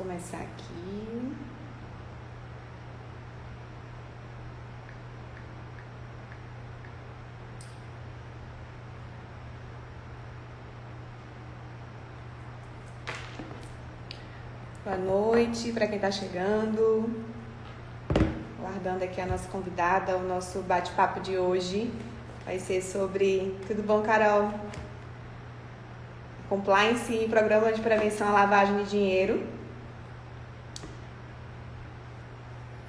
começar aqui. Boa noite para quem está chegando. Aguardando aqui a nossa convidada, o nosso bate-papo de hoje vai ser sobre... Tudo bom, Carol? Compliance e Programa de Prevenção à Lavagem de Dinheiro.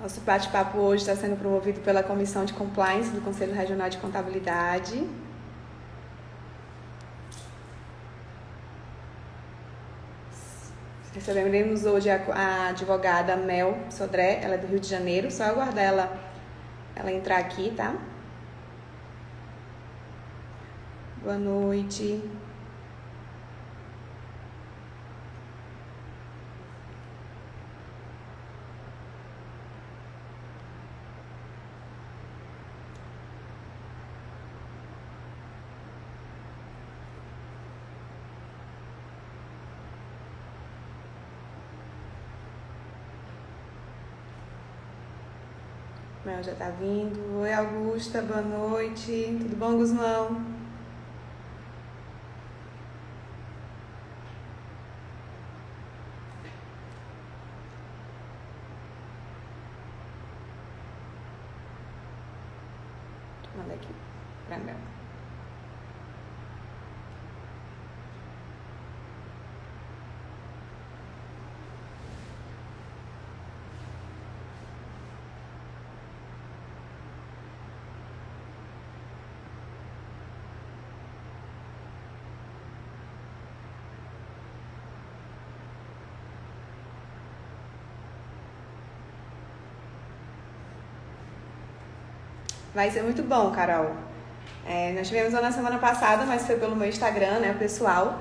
Nosso bate-papo hoje está sendo promovido pela Comissão de Compliance do Conselho Regional de Contabilidade. Recebemos hoje a advogada Mel Sodré, ela é do Rio de Janeiro. Só aguardar ela entrar aqui, tá? Boa noite. Mel já tá vindo. Oi, Augusta, boa noite. Tudo bom, Guzmão? Deixa eu mandar aqui pra Mel. Vai ser muito bom, Carol. Nós tivemos uma na semana passada, mas foi pelo meu Instagram, né, pessoal,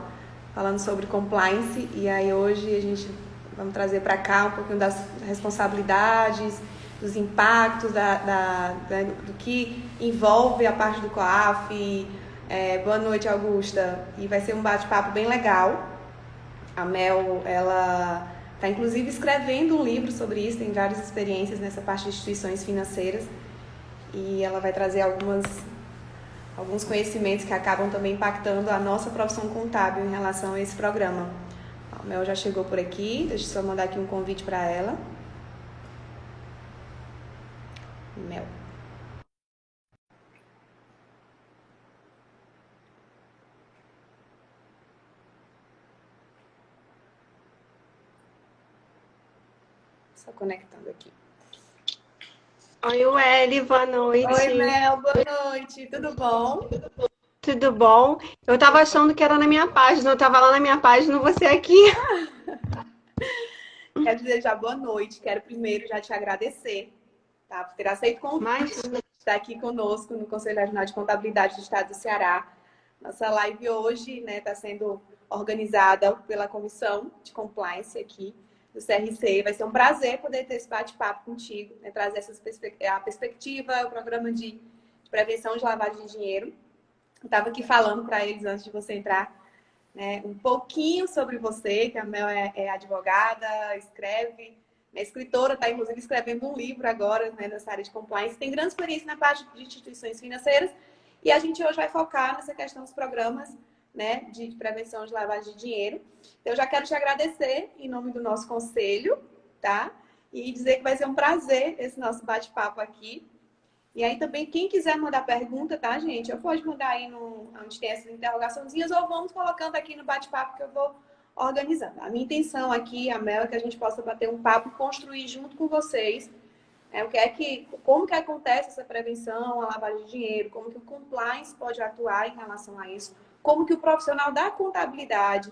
falando sobre compliance. E aí hoje a gente vamos trazer para cá um pouquinho das responsabilidades, dos impactos, do que envolve a parte do COAF. Boa noite, Augusta. E vai ser um bate-papo bem legal. A Mel, ela está inclusive escrevendo um livro sobre isso, tem várias experiências nessa parte de instituições financeiras. E ela vai trazer alguns conhecimentos que acabam também impactando a nossa profissão contábil em relação a esse programa. A Mel já chegou por aqui, deixa eu só mandar aqui um convite para ela. Mel. Só conectando aqui. Oi, Welly, boa noite. Oi, Mel, boa noite, tudo bom? Tudo bom? Eu tava achando que era na minha página, eu tava lá na minha página, você aqui. Quero dizer já boa noite, quero primeiro já te agradecer, tá, por ter aceito o convite de estar aqui conosco no Conselho Regional de Contabilidade do Estado do Ceará. Nossa live hoje, né, está sendo organizada pela Comissão de Compliance aqui do CRC. Vai ser um prazer poder ter esse bate-papo contigo, né, trazer a perspectiva, o programa de prevenção de lavagem de dinheiro. Eu estava aqui falando para eles antes de você entrar, né, um pouquinho sobre você, que a Mel é advogada, escreve, é escritora, está inclusive escrevendo um livro agora, né, nessa área de compliance, tem grande experiência na parte de instituições financeiras, e a gente hoje vai focar nessa questão dos programas, né, de prevenção de lavagem de dinheiro. Então, eu já quero te agradecer em nome do nosso conselho, tá? E dizer que vai ser um prazer esse nosso bate-papo aqui. E aí também, quem quiser mandar pergunta, tá, gente? Eu pode mandar aí onde tem essas interrogaçõezinhas, ou vamos colocando aqui no bate-papo que eu vou organizando. A minha intenção aqui, a Mel, é que a gente possa bater um papo e construir junto com vocês como que acontece essa prevenção, a lavagem de dinheiro, como que o compliance pode atuar em relação a isso, como que o profissional da contabilidade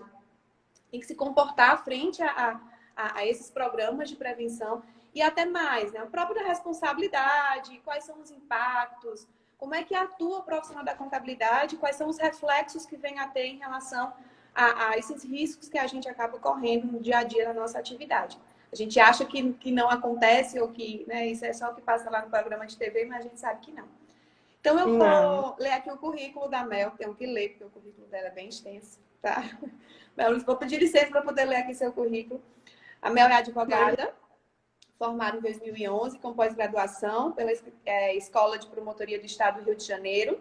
tem que se comportar frente a esses programas de prevenção e até mais, né? A própria responsabilidade, quais são os impactos, como é que atua o profissional da contabilidade, quais são os reflexos que vem a ter em relação a esses riscos que a gente acaba correndo no dia a dia da nossa atividade. A gente acha que não acontece ou que, né, isso é só o que passa lá no programa de TV, mas a gente sabe que não. Então, eu vou ler aqui o currículo da Mel, tenho que ler, porque o currículo dela é bem extenso, tá? Mel, vou pedir licença para poder ler aqui seu currículo. A Mel é advogada, formada em 2011, com pós-graduação pela Escola de Promotoria do Estado do Rio de Janeiro.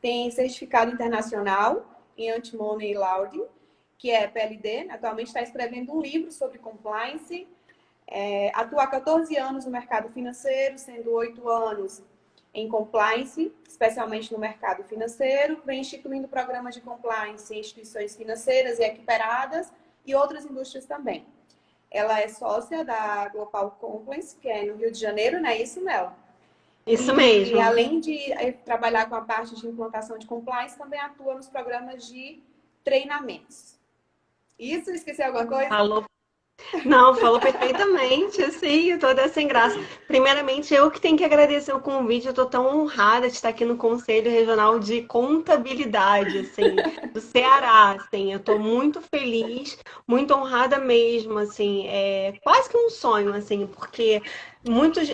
Tem certificado internacional em Anti-Money Laundering, que é PLD. Atualmente está escrevendo um livro sobre compliance. Atua há 14 anos no mercado financeiro, sendo 8 anos em compliance, especialmente no mercado financeiro. Vem instituindo programas de compliance em instituições financeiras e equiparadas e outras indústrias também. Ela é sócia da Global Compliance, que é no Rio de Janeiro, não é isso, Mel? Isso mesmo. E além de trabalhar com a parte de implantação de compliance, também atua nos programas de treinamentos. Isso? Esqueci alguma coisa? Falou. Não, falou perfeitamente, assim, toda sem graça. Primeiramente, eu que tenho que agradecer o convite, eu tô tão honrada de estar aqui no Conselho Regional de Contabilidade, assim, do Ceará, assim, eu tô muito feliz, muito honrada mesmo, assim, é quase que um sonho, assim, porque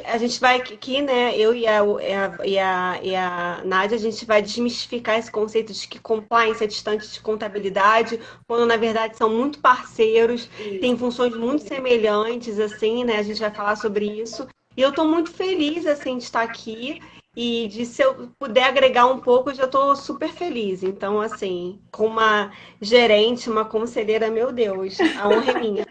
a gente vai aqui, né, eu e a Nádia, a gente vai desmistificar esse conceito de que compliance é distante de contabilidade, quando na verdade são muito parceiros, tem funções muito semelhantes, assim, né? A gente vai falar sobre isso. E eu estou muito feliz, assim, de estar aqui e de se eu puder agregar um pouco, eu já estou super feliz. Então, assim, com uma gerente, uma conselheira, meu Deus, a honra é minha.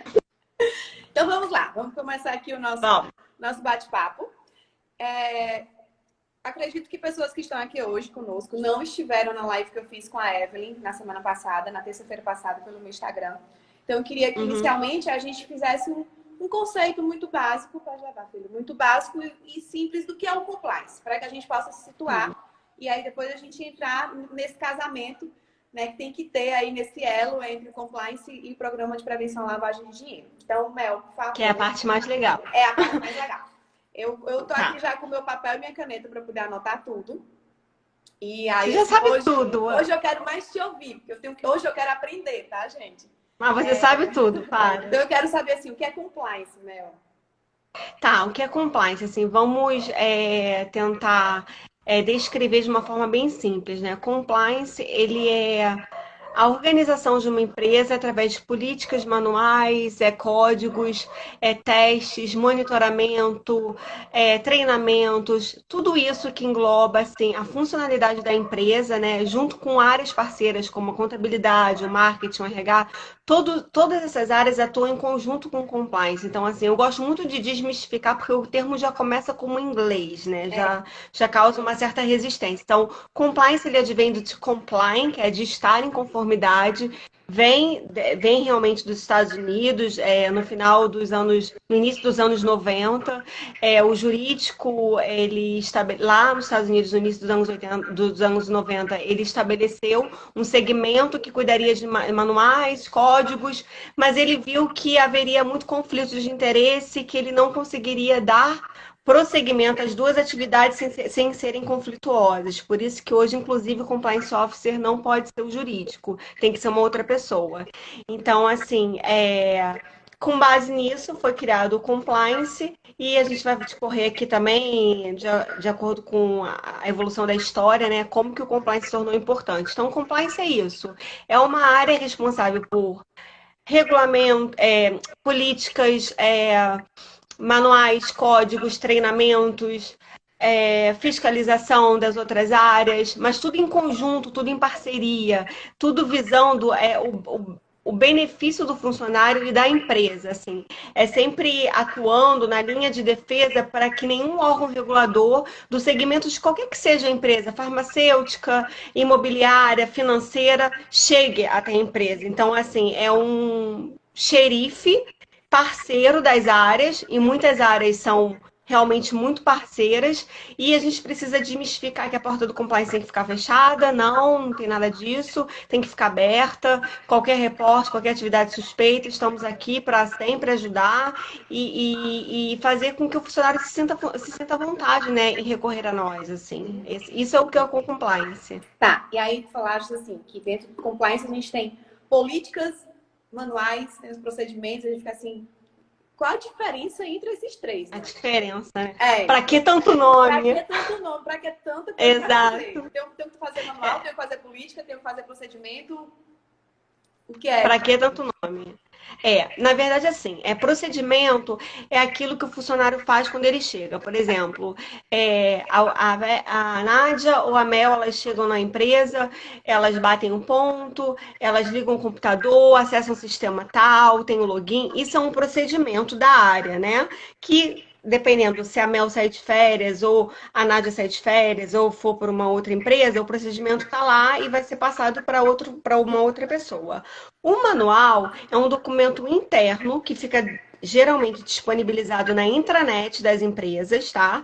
Então vamos lá, vamos começar aqui o nosso bate-papo. Acredito que pessoas que estão aqui hoje conosco não estiveram na live que eu fiz com a Evelyn na semana passada, na terça-feira passada, pelo meu Instagram. Então, eu queria que inicialmente a gente fizesse um conceito muito básico, pode levar, filho, muito básico e simples do que é o compliance, para que a gente possa se situar e aí depois a gente entrar nesse casamento, né, que tem que ter aí nesse elo entre compliance e programa de prevenção à lavagem de dinheiro. Então, Mel, por favor. Que é a parte mais legal. É a parte mais legal. Eu tô aqui já com meu papel e minha caneta para poder anotar tudo. E aí, você já sabe tudo. Hoje eu quero mais te ouvir, porque hoje eu quero aprender, tá, gente? Mas você sabe tudo, para. Então eu quero saber assim, o que é compliance, Mel? Tá, o que é compliance? Assim, vamos tentar descrever de uma forma bem simples, né? Compliance, ele é a organização de uma empresa através de políticas, manuais, códigos, testes, monitoramento, treinamentos, tudo isso que engloba assim, a funcionalidade da empresa, né, junto com áreas parceiras como a contabilidade, o marketing, o RH, todas essas áreas atuam em conjunto com compliance. Então, assim, eu gosto muito de desmistificar porque o termo já começa como inglês, né? Já causa uma certa resistência. Então, compliance ele advém do to comply, que é de estar em conformidade, vem realmente dos Estados Unidos, no início dos anos 90. O jurídico, lá nos Estados Unidos, no início dos anos 90, ele estabeleceu um segmento que cuidaria de manuais, códigos, mas ele viu que haveria muito conflito de interesse, que ele não conseguiria dar prosseguimento às duas atividades sem serem conflituosas. Por isso que hoje, inclusive, o compliance officer não pode ser o jurídico, tem que ser uma outra pessoa. Então, assim, com base nisso, foi criado o compliance e a gente vai discorrer aqui também, de acordo com a evolução da história, né, como que o compliance se tornou importante. Então, o compliance é isso, é uma área responsável por regulamento, políticas, manuais, códigos, treinamentos, fiscalização das outras áreas, mas tudo em conjunto, tudo em parceria, tudo visando o benefício do funcionário e da empresa, assim. É sempre atuando na linha de defesa para que nenhum órgão regulador do segmento de qualquer que seja a empresa, farmacêutica, imobiliária, financeira, chegue até a empresa. Então, assim, é um xerife parceiro das áreas, e muitas áreas são realmente muito parceiras, e a gente precisa desmistificar que a porta do compliance tem que ficar fechada, não tem nada disso, tem que ficar aberta, qualquer reporte, qualquer atividade suspeita, estamos aqui para sempre ajudar e fazer com que o funcionário se sinta à vontade, né, em recorrer a nós, assim. Isso é o que é o compliance. Tá, e aí tu falaste assim, que dentro do compliance a gente tem políticas, manuais, tem os procedimentos, a gente fica assim, qual a diferença entre esses três? Né? A diferença, né? Para que tanto nome? Para que tanto nome? Para que tanta coisa? Exato. Tenho que fazer manual, tenho que fazer política, tenho que fazer procedimento. O que é? Para que tanto nome? Na verdade, assim, procedimento é aquilo que o funcionário faz quando ele chega. Por exemplo, a Nádia ou a Mel, elas chegam na empresa, elas batem um ponto, elas ligam o computador, acessam o sistema tal, tem o login. Isso é um procedimento da área, né? Que dependendo se a Mel sair de férias ou a Nádia sair de férias ou for para uma outra empresa, o procedimento está lá e vai ser passado para uma outra pessoa. O manual é um documento interno que fica geralmente disponibilizado na intranet das empresas, tá?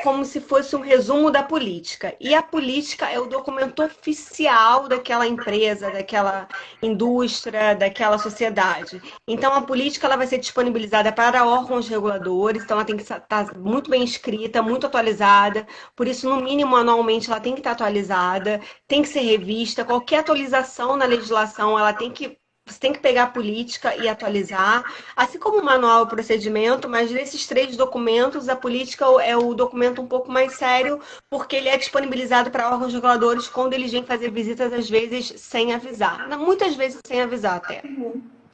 Como se fosse um resumo da política. E a política é o documento oficial daquela empresa, daquela indústria, daquela sociedade. Então, a política ela vai ser disponibilizada para órgãos reguladores, então ela tem que estar muito bem escrita, muito atualizada. Por isso, no mínimo, anualmente, ela tem que estar atualizada, tem que ser revista. Qualquer atualização na legislação, você tem que pegar a política e atualizar, assim como o manual e o procedimento, mas desses três documentos, a política é o documento um pouco mais sério, porque ele é disponibilizado para órgãos reguladores quando eles vêm fazer visitas, às vezes, sem avisar. Muitas vezes sem avisar até.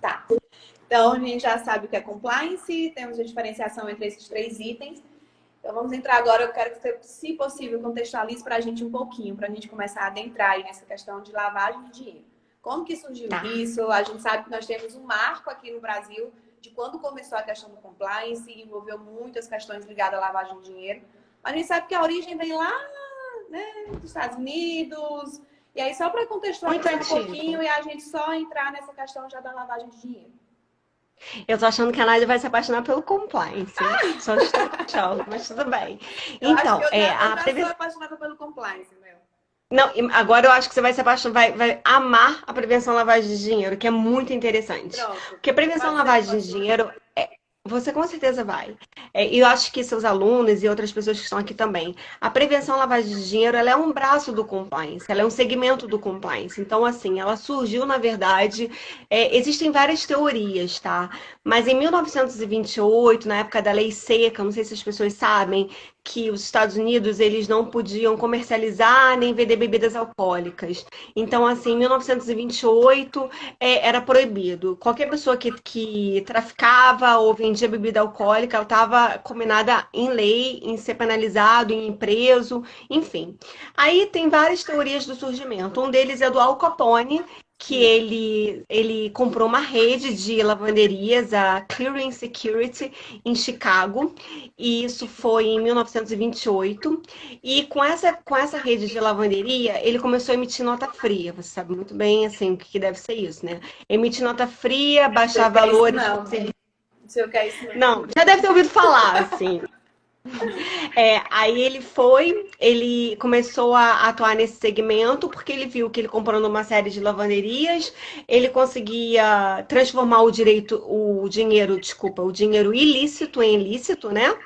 Tá. Então, a gente já sabe o que é compliance, temos a diferenciação entre esses três itens. Então, vamos entrar agora. Eu quero que você, se possível, contextualize para a gente um pouquinho, para a gente começar a adentrar aí nessa questão de lavagem de dinheiro. Como que surgiu isso? A gente sabe que nós temos um marco aqui no Brasil de quando começou a questão do compliance, envolveu muitas questões ligadas à lavagem de dinheiro. Mas a gente sabe que a origem vem lá, né, dos Estados Unidos. E aí, só para contextualizar um pouquinho e a gente só entrar nessa questão já da lavagem de dinheiro. Eu tô achando que a Nádia vai se apaixonar pelo compliance. Só estou achando, mas tudo bem. Então, eu já sou apaixonada pelo compliance, meu. Não, agora eu acho que você vai se apaixonar, vai amar a prevenção à lavagem de dinheiro, que é muito interessante. Pronto. Porque prevenção à lavagem de dinheiro, você com certeza vai. E eu acho que seus alunos e outras pessoas que estão aqui também. A prevenção à lavagem de dinheiro, ela é um braço do compliance, ela é um segmento do compliance. Então, assim, ela surgiu, na verdade, existem várias teorias, tá? Mas em 1928, na época da Lei Seca, não sei se as pessoas sabem, que os Estados Unidos eles não podiam comercializar nem vender bebidas alcoólicas. Então, assim, em 1928 era proibido. Qualquer pessoa que traficava ou vendia bebida alcoólica, ela estava combinada em lei, em ser penalizado, em ir preso, enfim. Aí tem várias teorias do surgimento. Um deles é do Al Capone, que ele comprou uma rede de lavanderias, a Clearing Security, em Chicago, e isso foi em 1928. E com essa rede de lavanderia, ele começou a emitir nota fria. Você sabe muito bem assim, o que deve ser isso, né? Emitir nota fria, baixar valores. Não, já deve ter ouvido falar, assim. Aí ele começou a atuar nesse segmento porque ele viu que ele comprando uma série de lavanderias, ele conseguia transformar o dinheiro ilícito em lícito, né?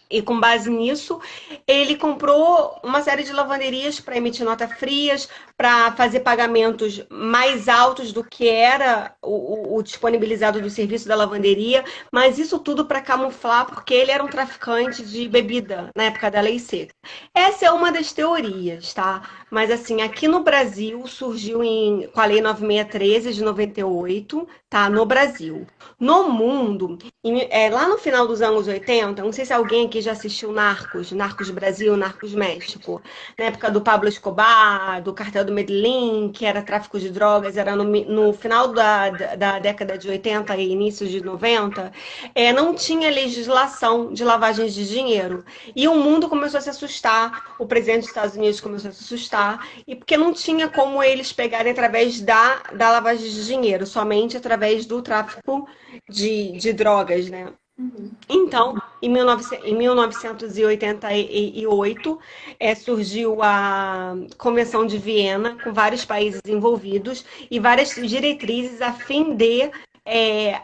E com base nisso, ele comprou uma série de lavanderias para emitir notas frias, para fazer pagamentos mais altos do que era o disponibilizado do serviço da lavanderia, mas isso tudo para camuflar, porque ele era um traficante de bebida na época da Lei Seca. Essa é uma das teorias, tá? Mas assim, aqui no Brasil surgiu com a Lei 9613 de 98, tá? No Brasil. No mundo, lá no final dos anos 80, não sei se alguém aqui já assistiu Narcos Brasil, Narcos México, na época do Pablo Escobar, do cartel do Medellín, que era tráfico de drogas, era no final da década de 80 e início de 90, não tinha legislação de lavagem de dinheiro. E o mundo começou a se assustar, o presidente dos Estados Unidos começou a se assustar, e porque não tinha como eles pegarem através da lavagem de dinheiro, somente através do tráfico de drogas, né? Então, em 1988, surgiu a Convenção de Viena, com vários países envolvidos e várias diretrizes a fim de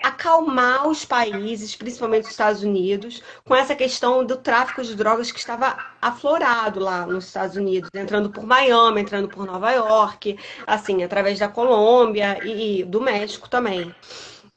acalmar os países, principalmente os Estados Unidos, com essa questão do tráfico de drogas que estava aflorado lá nos Estados Unidos, entrando por Miami, entrando por Nova York, assim, através da Colômbia e do México também.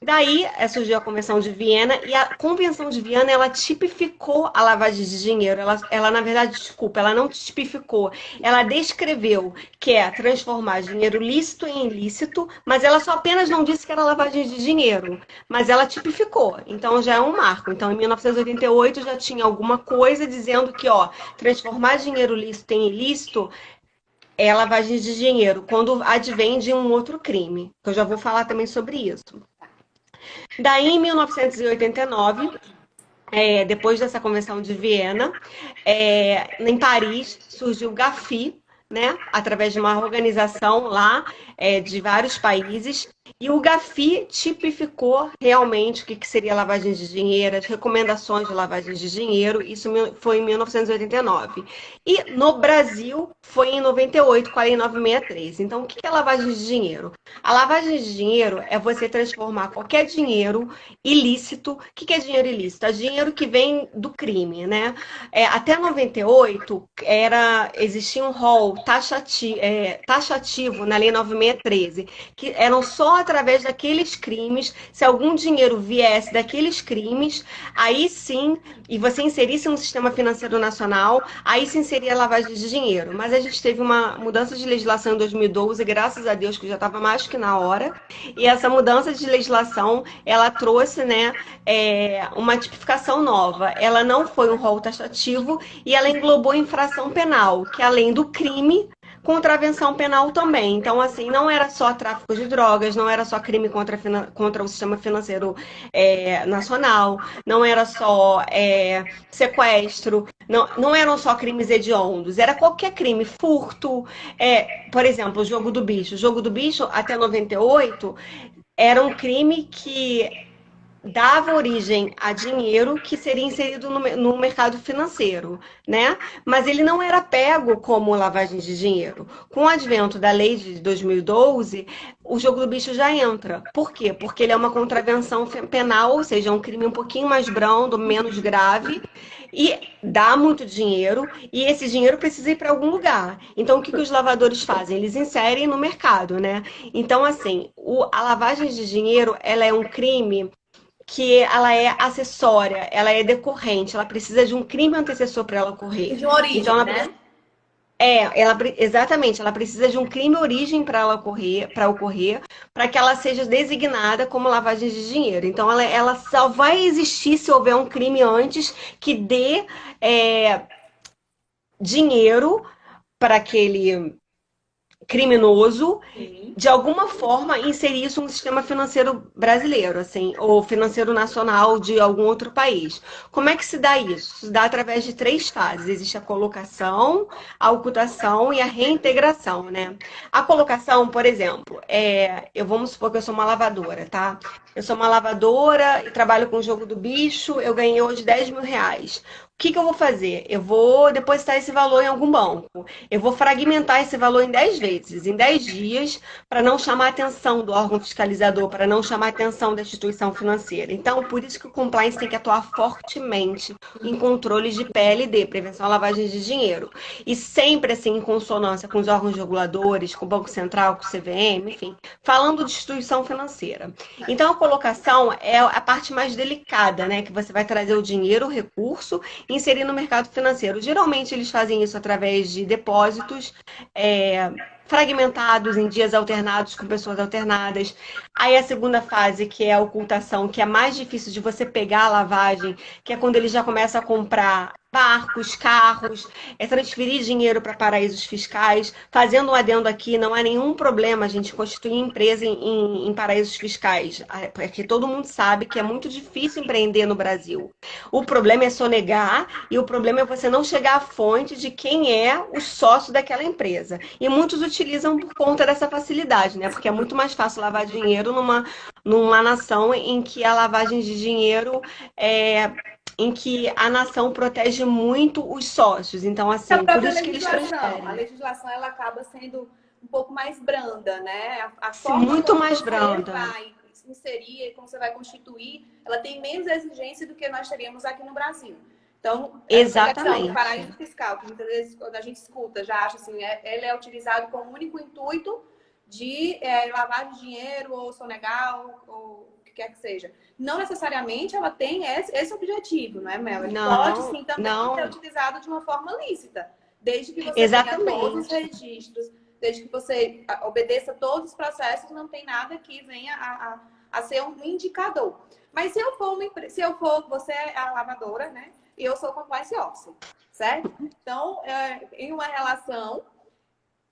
Daí surgiu a Convenção de Viena e a Convenção de Viena ela tipificou a lavagem de dinheiro. Na verdade, desculpa, ela não tipificou. Ela descreveu que é transformar dinheiro lícito em ilícito, mas ela só apenas não disse que era lavagem de dinheiro, mas ela tipificou. Então já é um marco. Então em 1988 já tinha alguma coisa dizendo que, ó, transformar dinheiro lícito em ilícito é lavagem de dinheiro, quando advém de um outro crime. Eu já vou falar também sobre isso. Daí, em 1989, depois dessa Convenção de Viena, em Paris surgiu o GAFI, né, através de uma organização lá de vários países, e o GAFI tipificou realmente o que seria lavagem de dinheiro, as recomendações de lavagem de dinheiro, isso foi em 1989. E no Brasil foi em 98, com a Lei 963. Então, o que é lavagem de dinheiro? A lavagem de dinheiro é você transformar qualquer dinheiro ilícito. O que é dinheiro ilícito? É dinheiro que vem do crime, né? Até 98 existia um rol taxativo na Lei 9613, que eram só através daqueles crimes, se algum dinheiro viesse daqueles crimes, aí sim, e você inserisse no sistema financeiro nacional, aí sim seria lavagem de dinheiro. Mas a gente teve uma mudança de legislação em 2012, graças a Deus que já estava mais que na hora, e essa mudança de legislação, ela trouxe, né, uma tipificação nova. Ela não foi um rol taxativo e ela englobou infração penal, que além do crime, contravenção penal também. Então, assim, não era só tráfico de drogas, não era só crime contra o sistema financeiro nacional, não era só sequestro, não eram só crimes hediondos, era qualquer crime, furto, por exemplo, o jogo do bicho. O jogo do bicho, até 98, era um crime que dava origem a dinheiro que seria inserido no mercado financeiro, né? Mas ele não era pego como lavagem de dinheiro. Com o advento da lei de 2012, o jogo do bicho já entra. Por quê? Porque ele é uma contravenção penal, ou seja, é um crime um pouquinho mais brando, menos grave, e dá muito dinheiro, e esse dinheiro precisa ir para algum lugar. Então, o que os lavadores fazem? Eles inserem no mercado, né? Então, assim, a lavagem de dinheiro, ela é um crime que ela é acessória, ela é decorrente, ela precisa de um crime antecessor para ela ocorrer. De origem, Então, né? exatamente, ela precisa de um crime origem para ocorrer, para que ela seja designada como lavagem de dinheiro. Então, ela só vai existir se houver um crime antes que dê dinheiro para aquele criminoso, Sim. de alguma forma inserir isso no sistema financeiro brasileiro, assim, ou financeiro nacional de algum outro país. Como é que se dá isso? Se dá através de três fases. Existe a colocação, a ocultação e a reintegração, né? A colocação, por exemplo, vamos supor que eu sou uma lavadora, tá? Eu sou uma lavadora e trabalho com o jogo do bicho, eu ganhei hoje 10 mil reais. O que eu vou fazer? Eu vou depositar esse valor em algum banco. Eu vou fragmentar esse valor em 10 vezes, em 10 dias, para não chamar a atenção do órgão fiscalizador, para não chamar a atenção da instituição financeira. Então, por isso que o compliance tem que atuar fortemente em controles de PLD, prevenção à lavagem de dinheiro. E sempre assim, em consonância com os órgãos reguladores, com o Banco Central, com o CVM, enfim, falando de instituição financeira. Então, a colocação é a parte mais delicada, né? Que você vai trazer o dinheiro, o recurso, e inserir no mercado financeiro. Geralmente, eles fazem isso através de depósitos fragmentados em dias alternados com pessoas alternadas. Aí a segunda fase, que é a ocultação, que é mais difícil de você pegar a lavagem, que é quando ele já começa a comprar barcos, carros, transferir dinheiro para paraísos fiscais. Fazendo um adendo aqui, não há nenhum problema a gente constituir empresa em paraísos fiscais, porque todo mundo sabe que é muito difícil empreender no Brasil. O problema é sonegar e o problema é você não chegar à fonte de quem é o sócio daquela empresa. E muitos utilizam por conta dessa facilidade, né? Porque é muito mais fácil lavar dinheiro numa nação em que a lavagem de dinheiro em que a nação protege muito os sócios. Então, A assim, por própria isso que eles legislação. A preferem. legislação ela acaba sendo um pouco mais branda, né? A Sim, forma muito como mais você branda. vai inserir, como você vai constituir, ela tem menos exigência do que nós teríamos aqui no Brasil. Então, essa questão do Exatamente. paraíso fiscal, que muitas vezes quando a gente escuta, já acha assim, ele é utilizado com o único intuito de lavar de dinheiro ou sonegar, ou o que quer que seja. Não necessariamente ela tem esse objetivo, não é, Mel? Ele Não, pode sim também ser não, utilizado de uma forma lícita, desde que você tenha todos os exatamente. registros, desde que você obedeça todos os processos, não tem nada que venha a ser um indicador. Mas se eu for, você é a lavadora, né? E eu sou compliance officer, certo? Então, em uma relação,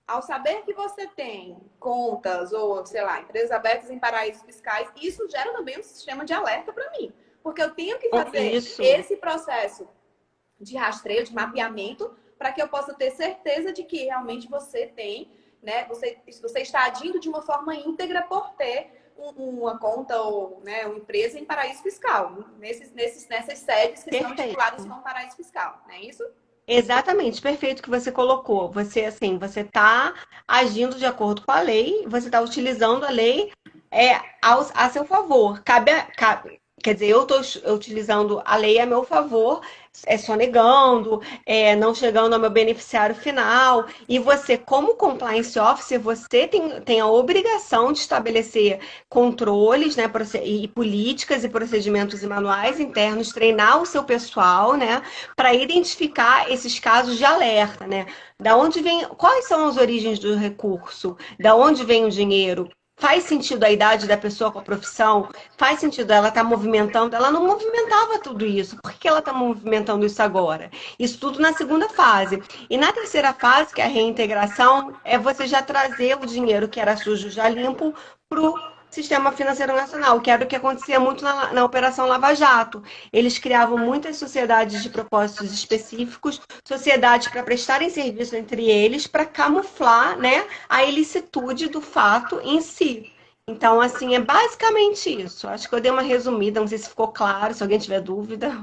ao saber que você tem contas ou, sei lá, empresas abertas em paraísos fiscais, isso gera também um sistema de alerta para mim. Porque eu tenho que fazer Isso, esse processo de rastreio, de mapeamento, para que eu possa ter certeza de que realmente você tem, né? Você está agindo de uma forma íntegra por ter uma conta ou, né, uma empresa em paraíso fiscal, nessas sedes que estão estipuladas perfeito. como paraíso fiscal, não é isso? Exatamente, perfeito que você colocou. Você, assim, você está agindo de acordo com a lei, você está utilizando a lei a seu favor. Quer dizer, eu estou utilizando a lei a meu favor, sonegando, não chegando ao meu beneficiário final. E você, como compliance officer, você tem a obrigação de estabelecer controles, né, e políticas e procedimentos e manuais internos, treinar o seu pessoal, né, para identificar esses casos de alerta, né? Da onde vem, quais são as origens do recurso? Da onde vem o dinheiro? Faz sentido a idade da pessoa com a profissão? Faz sentido ela estar movimentando? Ela não movimentava tudo isso. Por que ela está movimentando isso agora? Isso tudo na segunda fase. E na terceira fase, que é a reintegração, é você já trazer o dinheiro que era sujo já limpo para o Sistema Financeiro Nacional, que era o que acontecia muito na Operação Lava Jato. Eles criavam muitas sociedades de propósitos específicos, sociedades para prestarem serviço entre eles, para camuflar, né, a ilicitude do fato em si. Então, assim, é basicamente isso. Acho que eu dei uma resumida, não sei se ficou claro, se alguém tiver dúvida.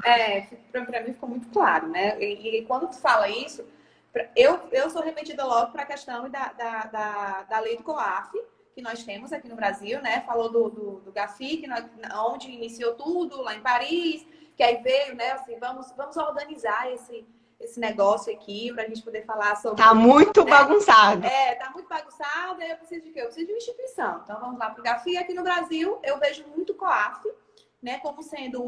Para mim ficou muito claro, né? E quando tu fala isso, eu sou remetida logo para a questão da lei do COAF, que nós temos aqui no Brasil, né? Falou do GAFI, onde iniciou tudo, lá em Paris, que aí veio, né? Assim, vamos organizar esse negócio aqui para a gente poder falar sobre. Tá muito Né? bagunçado. Tá muito bagunçado, aí eu preciso de quê? Eu preciso de uma instituição. Então vamos lá para o GAFI. Aqui no Brasil, eu vejo muito COAF, né, como sendo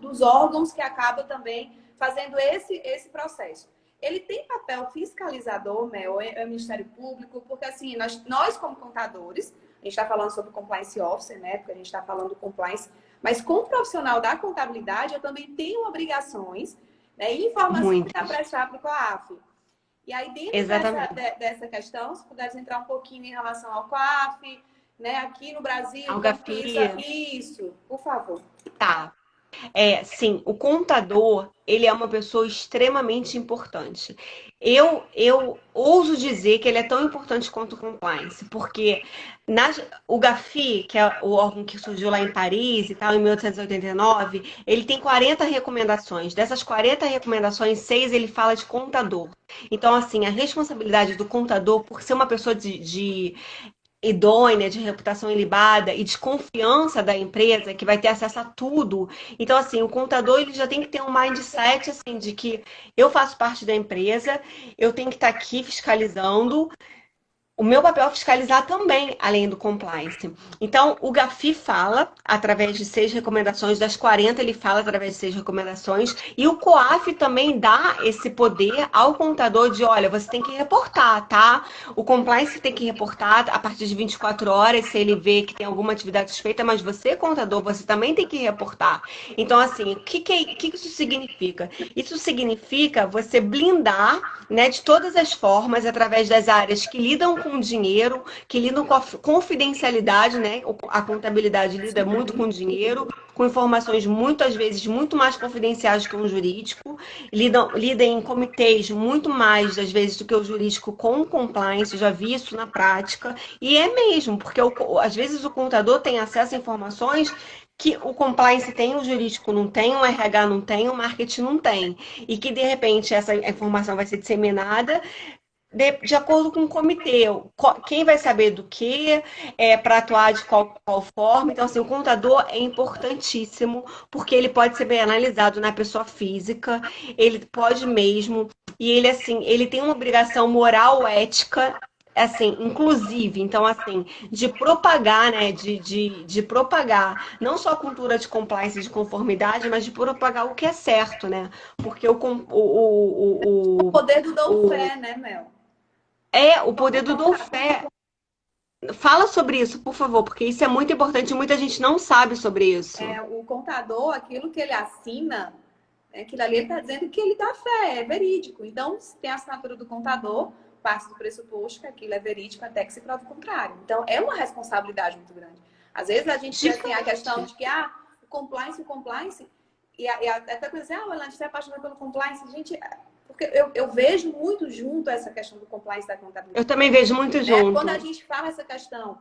dos órgãos que acaba também fazendo esse processo. Ele tem papel fiscalizador, Mel, é o Ministério Público, porque assim, nós como contadores, a gente está falando sobre compliance officer, né, porque a gente está falando do compliance, mas como profissional da contabilidade, eu também tenho obrigações, né, e informações a Muitas. prestar para o COAF. E aí, dentro Exatamente. dessa questão, se puderes entrar um pouquinho em relação ao COAF, né, aqui no Brasil, Ao como que GAFI, isso, por favor. tá. Sim, o contador, ele é uma pessoa extremamente importante. Eu ouso dizer que ele é tão importante quanto o compliance, porque o GAFI, que é o órgão que surgiu lá em Paris e tal, em 1889, ele tem 40 recomendações. Dessas 40 recomendações, 6 ele fala de contador. Então, assim, a responsabilidade do contador, por ser uma pessoa de idônea, de reputação ilibada e de confiança da empresa, que vai ter acesso a tudo. Então, assim, o contador ele já tem que ter um mindset assim de que eu faço parte da empresa, eu tenho que estar aqui fiscalizando, o meu papel é fiscalizar também, além do compliance. Então, o GAFI fala através de 6 recomendações, das 40 ele fala através de 6 recomendações, e o COAF também dá esse poder ao contador de, olha, você tem que reportar, tá? O compliance tem que reportar a partir de 24 horas, se ele vê que tem alguma atividade suspeita, mas você, contador, você também tem que reportar. Então, assim, o que isso significa? Isso significa você blindar, né, de todas as formas, através das áreas que lidam com dinheiro, que lidam com a confidencialidade, né? A contabilidade lida muito com dinheiro, com informações muitas vezes muito mais confidenciais que um jurídico, lida em comitês muito mais, às vezes, do que o jurídico com compliance, eu já vi isso na prática, e é mesmo, porque às vezes o contador tem acesso a informações que o compliance tem, o jurídico não tem, o RH não tem, o marketing não tem. E que, de repente, essa informação vai ser disseminada de acordo com o comitê, quem vai saber do que, para atuar de qual forma. Então, assim, o contador é importantíssimo, porque ele pode ser bem analisado na pessoa física, ele pode mesmo, e ele, assim, ele tem uma obrigação moral, ética, assim, inclusive, então, assim, de propagar, né, de propagar não só a cultura de compliance e de conformidade, mas de propagar o que é certo, né? Porque O poder do o, Dolfé, né, Mel? o poder Como do contar? Dolfé. Fala sobre isso, por favor, porque isso é muito importante e muita gente não sabe sobre isso. O contador, aquilo que ele assina, aquilo ali ele está dizendo que ele dá fé, é verídico. Então, se tem a assinatura do contador, parte do pressuposto que aquilo é verídico até que se prove o contrário. Então, é uma responsabilidade muito grande. Às vezes a gente tem assim, a questão de que, o compliance, e até coisa assim, Elane, você é apaixonada pelo compliance. Gente, porque eu vejo muito junto essa questão do compliance da Eu contabilidade. também vejo muito Né? Quando a junto. gente fala essa questão,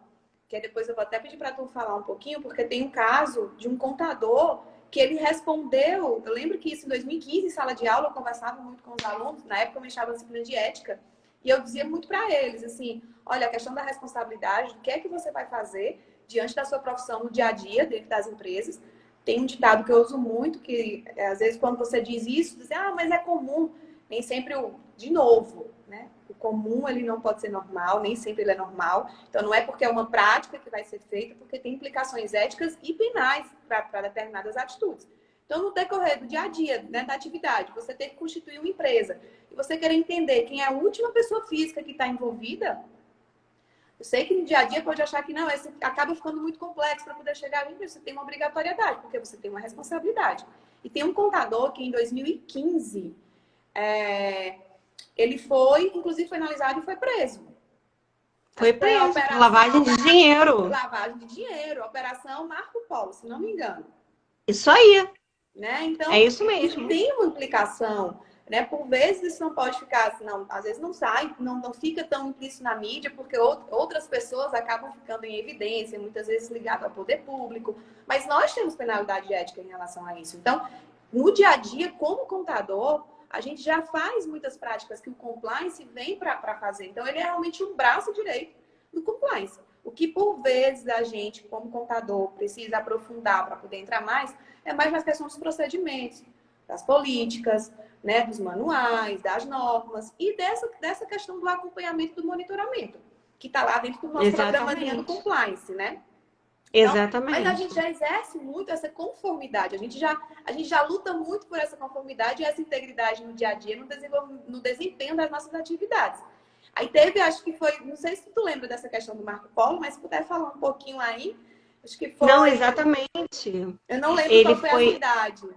que depois eu vou até pedir para tu falar um pouquinho, porque tem um caso de um contador que ele respondeu, eu lembro que isso em 2015, em sala de aula, eu conversava muito com os alunos, na época eu mexava na disciplina de ética, e eu dizia muito para eles, assim, olha, a questão da responsabilidade, o que é que você vai fazer diante da sua profissão no dia a dia, dentro das empresas. Tem um ditado que eu uso muito, que às vezes quando você diz isso, diz, mas é comum, nem sempre, de novo, né? O comum ele não pode ser normal, nem sempre ele é normal. Então não é porque é uma prática que vai ser feita, porque tem implicações éticas e penais para determinadas atitudes. Então, no decorrer do dia a dia, né, da atividade, você tem que constituir uma empresa e você querer entender quem é a última pessoa física que está envolvida. Eu sei que no dia a dia pode achar que não, esse acaba ficando muito complexo para poder chegar ali, mas você tem uma obrigatoriedade, porque você tem uma responsabilidade. E tem um contador que em 2015 ele foi, inclusive foi analisado e foi preso. Foi Acho que foi a preso por operação lavagem de dinheiro. lavagem de dinheiro, operação Marco Polo, se não me engano. Isso aí, Né? é Então, isso isso mesmo. tem uma implicação. Né? Por vezes isso não pode ficar, não, às vezes não sai, não fica tão implícito na mídia, porque outras pessoas acabam ficando em evidência, muitas vezes ligado ao poder público, mas nós temos penalidade ética em relação a isso. Então, no dia a dia, como contador, a gente já faz muitas práticas que o compliance vem para fazer. Então, ele é realmente um braço direito do compliance. O que, por vezes, a gente, como contador, precisa aprofundar para poder entrar mais, é mais na questão dos procedimentos, das políticas, né, dos manuais, das normas e dessa questão do acompanhamento do monitoramento, que está lá dentro do nosso programazinho do Exatamente. compliance, né? Então, mas a gente Exatamente. já exerce muito essa conformidade, a gente já luta muito por essa conformidade e essa integridade no dia a dia, no desempenho das nossas atividades. Aí teve, acho que foi, não sei se tu lembra dessa questão do Marco Polo, mas se puder falar um pouquinho aí, acho que Não, foi, exatamente. eu não lembro Ele qual foi a foi, cidade.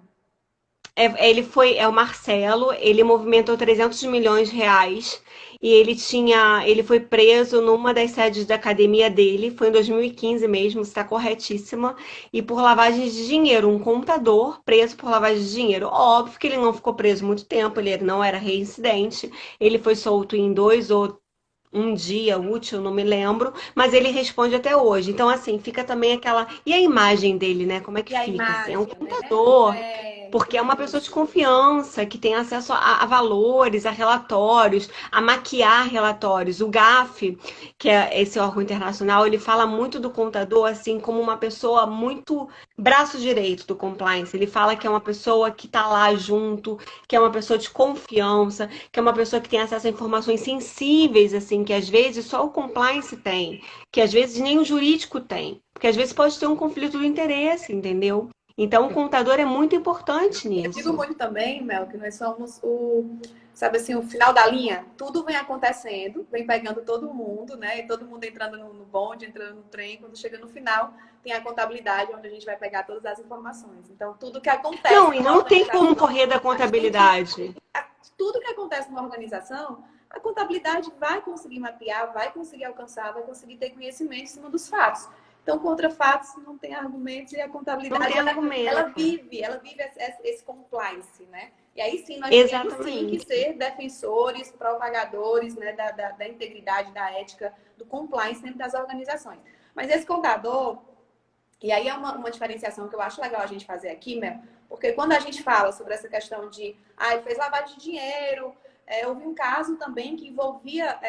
é o Marcelo, ele movimentou 300 milhões de reais e ele foi preso numa das sedes da academia dele, foi em 2015 mesmo, está corretíssima, e por lavagem de dinheiro, um contador preso por lavagem de dinheiro. Óbvio que ele não ficou preso muito tempo, ele não era reincidente, ele foi solto em 1 dia útil, não me lembro, mas ele responde até hoje. Então, assim, fica também aquela. E a imagem dele, né? Como é que E a fica? Assim, é um imagem, né? contador, porque é uma pessoa de Isso. confiança, que tem acesso a valores, a relatórios, a maquiar relatórios. O GAF, que é esse órgão internacional, ele fala muito do contador, assim, como uma pessoa muito braço direito do compliance. Ele fala que é uma pessoa que está lá junto, que é uma pessoa de confiança, que é uma pessoa que tem acesso a informações sensíveis, assim, que às vezes só o compliance tem, que às vezes nem o jurídico tem, porque às vezes pode ter um conflito de interesse, entendeu? Então, o contador é muito importante Eu digo nisso. muito também, Mel, que nós somos sabe assim, o final da linha. Tudo vem acontecendo, vem pegando todo mundo, né? E todo mundo entrando no bonde, entrando no trem. Quando chega no final, tem a contabilidade, onde a gente vai pegar todas as informações. Então, tudo que acontece Não, e numa não tem organização, como correr da a gente tem que contabilidade. tudo que acontece numa organização, a contabilidade vai conseguir mapear, vai conseguir alcançar, vai conseguir ter conhecimento em cima dos fatos. Então, contra fatos não tem argumentos e a Não contabilidade tem ela argumento. vive esse compliance, né? E aí sim nós temos sim que Exatamente. ser defensores, propagadores, né, da integridade, da ética, do compliance dentro das organizações. Mas esse contador, e aí é uma diferenciação que eu acho legal a gente fazer aqui, Mel, porque quando a gente fala sobre essa questão de, ele fez lavagem de dinheiro, houve um caso também que envolvia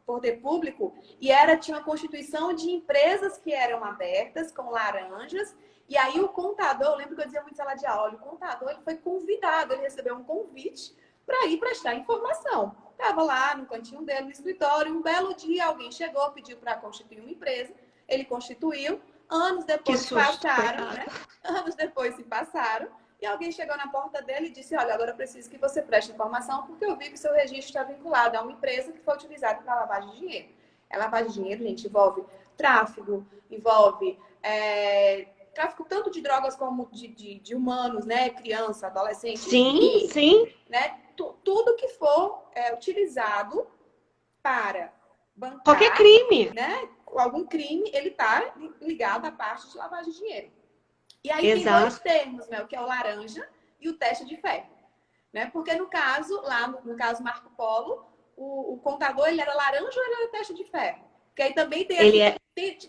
poder público e tinha uma constituição de empresas que eram abertas com laranjas, e aí o contador, eu lembro que eu dizia muito em sala de aula, o contador ele foi convidado, ele recebeu um convite para ir prestar informação. estava lá no cantinho dele, no escritório. Um belo dia, alguém chegou, pediu para constituir uma empresa. Ele constituiu. Anos depois se passaram, né? Anos depois se passaram. E alguém chegou na porta dele e disse: olha, agora eu preciso que você preste informação, porque eu vi que o seu registro está vinculado a uma empresa que foi utilizada para lavagem de dinheiro. A lavagem de dinheiro, gente, envolve tráfico, envolve tráfico tanto de drogas como de humanos, né? Criança, adolescente. Sim, sim. Né? Tudo que for utilizado para bancar... Qualquer crime. Né? Algum crime, ele está ligado à parte de lavagem de dinheiro. E aí Exato. tem dois termos, né? O que é o laranja e o teste de ferro. Né? Porque no caso, lá no caso Marco Polo, o contador, ele era laranja ou ele era teste de ferro? Porque aí também tem,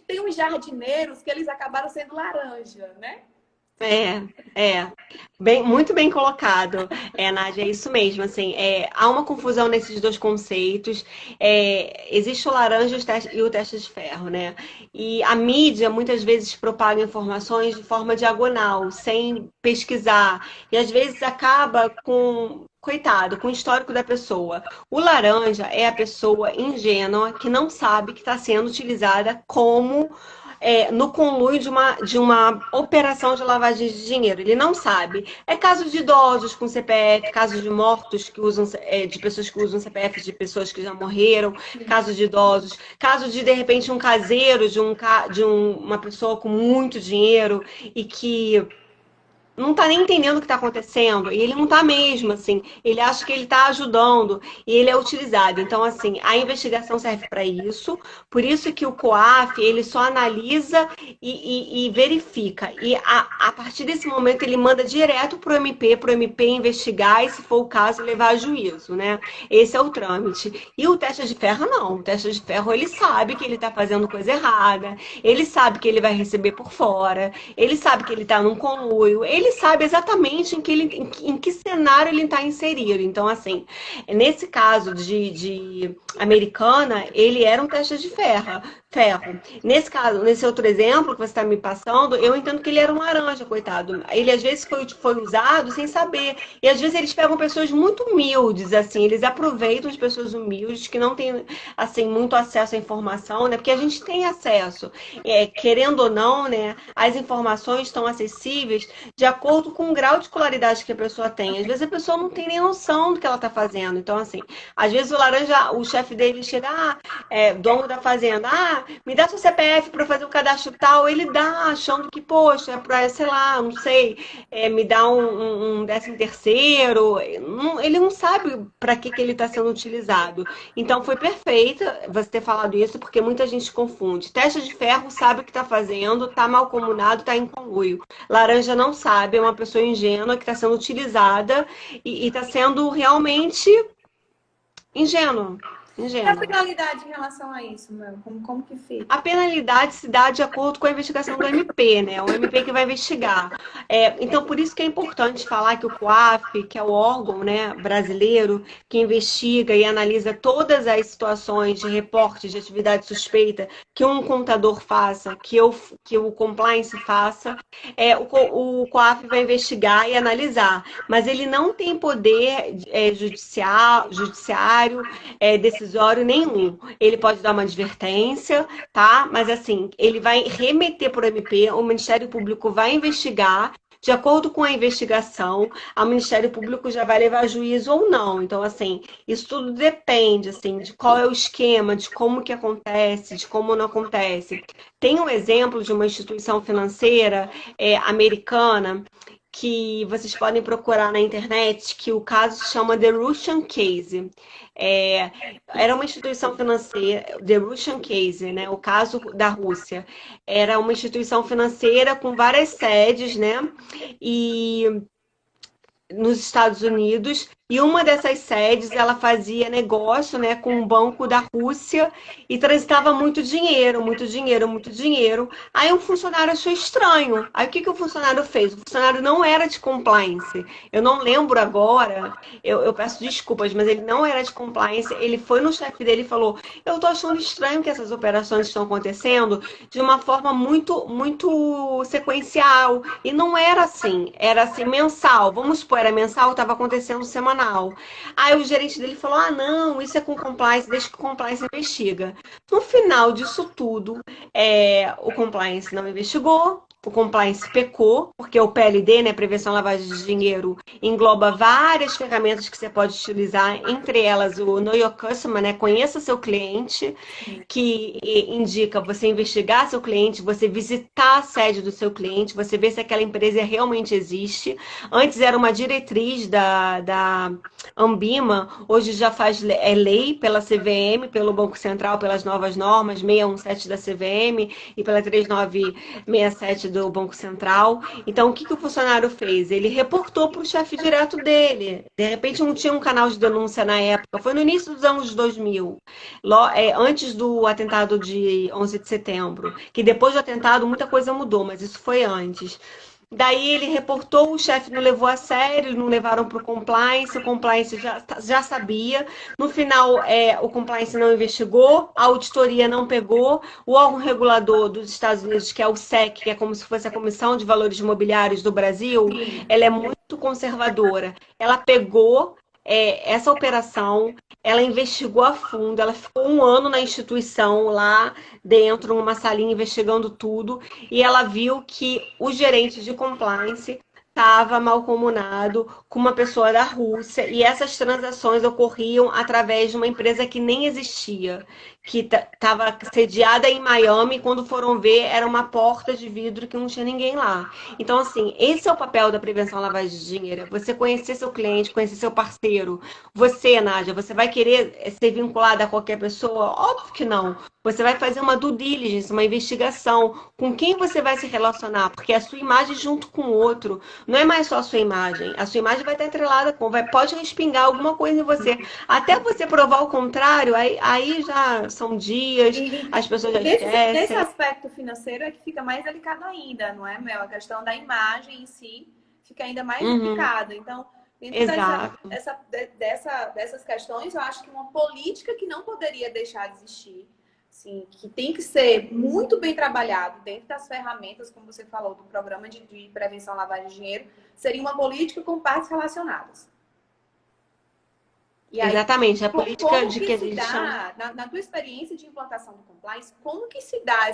tem uns jardineiros que eles acabaram sendo laranja, né? Muito bem colocado, Nádia, é isso mesmo, assim, há uma confusão nesses dois conceitos, existe o laranja e o teste de ferro, né? E a mídia muitas vezes propaga informações de forma diagonal, sem pesquisar, e às vezes acaba com... Coitado, com o histórico da pessoa. O laranja é a pessoa ingênua que não sabe que está sendo utilizada como no conluio de uma operação de lavagem de dinheiro. Ele não sabe. É caso de idosos com CPF, caso de mortos que usam, de pessoas que usam CPF de pessoas que já morreram, caso de idosos, caso de repente, um caseiro uma pessoa com muito dinheiro e que não tá nem entendendo o que está acontecendo, e ele não tá mesmo, assim, ele acha que ele está ajudando, e ele é utilizado. Então, assim, a investigação serve para isso, por isso que o COAF, ele só analisa e verifica, e a partir desse momento ele manda direto para o MP investigar, e se for o caso, levar a juízo, né? Esse é o trâmite. E o teste de ferro, não. O teste de ferro, ele sabe que ele está fazendo coisa errada, ele sabe que ele vai receber por fora, ele sabe que ele está num conluio, ele sabe exatamente em que cenário ele está inserido. Então, assim, nesse caso de Americana, ele era um teste de ferro. Nesse caso, nesse outro exemplo que você está me passando, eu entendo que ele era um laranja, coitado. Ele às vezes foi usado sem saber. E às vezes eles pegam pessoas muito humildes, assim, eles aproveitam as pessoas humildes que não têm, assim, muito acesso à informação, né? Porque a gente tem acesso, querendo ou não, né? As informações estão acessíveis de acordo com o grau de escolaridade que a pessoa tem. Às vezes a pessoa não tem nem noção do que ela está fazendo. Então, assim, às vezes o laranja, o chefe dele chega, dono da fazenda, me dá seu CPF para fazer o cadastro tal, ele dá, achando que, poxa, é para, sei lá, não sei, me dá um 13º, ele não sabe para que ele está sendo utilizado. Então, foi perfeita você ter falado isso, porque muita gente confunde. Teste de ferro sabe o que está fazendo, está malcomunado, está em conluio. Laranja não sabe, é uma pessoa ingênua que está sendo utilizada e está sendo realmente ingênua. E a penalidade em relação a isso, meu? Como que fica? A penalidade se dá de acordo com a investigação do MP, né? O MP que vai investigar. Então, por isso que é importante falar que o COAF, que é o órgão, né, brasileiro que investiga e analisa todas as situações de reporte de atividade suspeita que um contador faça, que o compliance faça, o COAF vai investigar e analisar. Mas ele não tem poder judiciário, decisório nenhum. Ele pode dar uma advertência, tá? Mas assim, ele vai remeter para o MP, o Ministério Público vai investigar. De acordo com a investigação, o Ministério Público já vai levar a juízo ou não. Então, assim, isso tudo depende, assim, de qual é o esquema, de como que acontece, de como não acontece. Tem um exemplo de uma instituição financeira americana que vocês podem procurar na internet, que o caso se chama The Russian Case. Era uma instituição financeira, The Russian Case, né? O caso da Rússia. Era uma instituição financeira com várias sedes, né? E nos Estados Unidos, e uma dessas sedes ela fazia negócio, né, com um banco da Rússia e transitava muito dinheiro, muito dinheiro, muito dinheiro. Aí um funcionário achou estranho. Aí o que o funcionário fez? O funcionário não era de compliance. Eu não lembro agora, eu peço desculpas, mas ele não era de compliance. Ele foi no chefe dele e falou: eu tô achando estranho que essas operações estão acontecendo de uma forma muito, muito sequencial. E não era assim mensal. Vamos supor, era mensal, estava acontecendo semanal. profissional. Aí o gerente dele falou: ah, não, isso é com compliance, deixa que o compliance investiga. No final disso tudo, o compliance não investigou. O compliance pecou, porque o PLD, né, Prevenção à Lavagem de Dinheiro, engloba várias ferramentas que você pode utilizar, entre elas o Know Your Customer, né, conheça seu cliente, que indica você investigar seu cliente, você visitar a sede do seu cliente, você ver se aquela empresa realmente existe. Antes era uma diretriz da Ambima, hoje já faz lei pela CVM, pelo Banco Central, pelas novas normas 617 da CVM e pela 3967 do Banco Central. Então, o que o funcionário fez? Ele reportou para o chefe direto dele. De repente, não tinha um canal de denúncia na época. Foi no início dos anos 2000, antes do atentado de 11 de setembro, que depois do atentado muita coisa mudou, mas isso foi antes. Daí ele reportou, o chefe não levou a sério, não levaram para o compliance já sabia. No final, o compliance não investigou, a auditoria não pegou, o órgão regulador dos Estados Unidos, que é o SEC, que é como se fosse a Comissão de Valores Imobiliários do Brasil, ela é muito conservadora. Ela pegou essa operação, ela investigou a fundo, ela ficou um ano na instituição lá dentro, numa salinha investigando tudo, e ela viu que o gerente de compliance estava malcomunado com uma pessoa da Rússia, e essas transações ocorriam através de uma empresa que nem existia, que estava sediada em Miami, quando foram ver, era uma porta de vidro que não tinha ninguém lá. Então, assim, esse é o papel da prevenção à lavagem de dinheiro, você conhecer seu cliente, conhecer seu parceiro. Você, Nádia, você vai querer ser vinculada a qualquer pessoa? Óbvio que não. Você vai fazer uma due diligence, uma investigação com quem você vai se relacionar, porque a sua imagem junto com o outro não é mais só a sua imagem vai estar atrelada pode respingar alguma coisa em você. Até você provar o contrário, aí já são dias, as pessoas já esquecem. Nesse aspecto financeiro é que fica mais delicado ainda, não é, Mel? A questão da imagem em si fica ainda mais delicada. Então, dentro dessas questões, eu acho que uma política que não poderia deixar de existir, sim, que tem que ser muito bem trabalhado dentro das ferramentas, como você falou, do programa de prevenção à lavagem de dinheiro, seria uma política com partes relacionadas. E aí, exatamente, a política de que a gente chama... Na tua experiência de implantação do compliance, como que se dá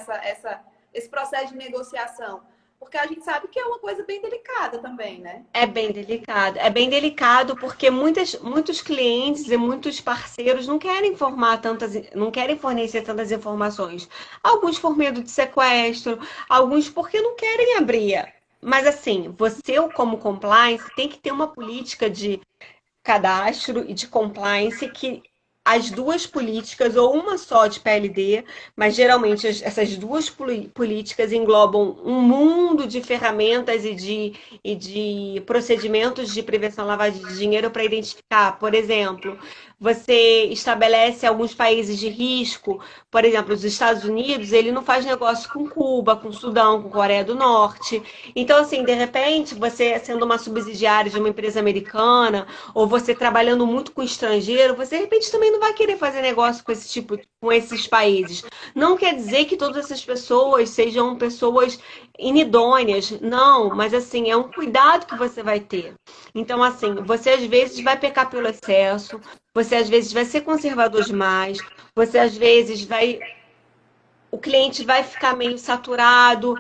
esse processo de negociação? Porque a gente sabe que é uma coisa bem delicada também, né? É bem delicado. É bem delicado porque muitos clientes e muitos parceiros não querem não querem fornecer tantas informações. Alguns por medo de sequestro, alguns porque não querem abrir. Mas assim, você como compliance tem que ter uma política de cadastro e de compliance que as duas políticas, ou uma só de PLD, mas geralmente essas duas políticas englobam um mundo de ferramentas e de procedimentos de prevenção à lavagem de dinheiro para identificar, por exemplo, você estabelece alguns países de risco, por exemplo, os Estados Unidos, ele não faz negócio com Cuba, com Sudão, com Coreia do Norte. Então, assim, de repente, você sendo uma subsidiária de uma empresa americana, ou você trabalhando muito com estrangeiro, você de repente também não vai querer fazer negócio com esses países. Não quer dizer que todas essas pessoas sejam pessoas inidôneas, não, mas assim, é um cuidado que você vai ter. Então, assim, você às vezes vai pecar pelo excesso, você às vezes vai ser conservador demais, você às vezes vai... O cliente vai ficar meio saturado,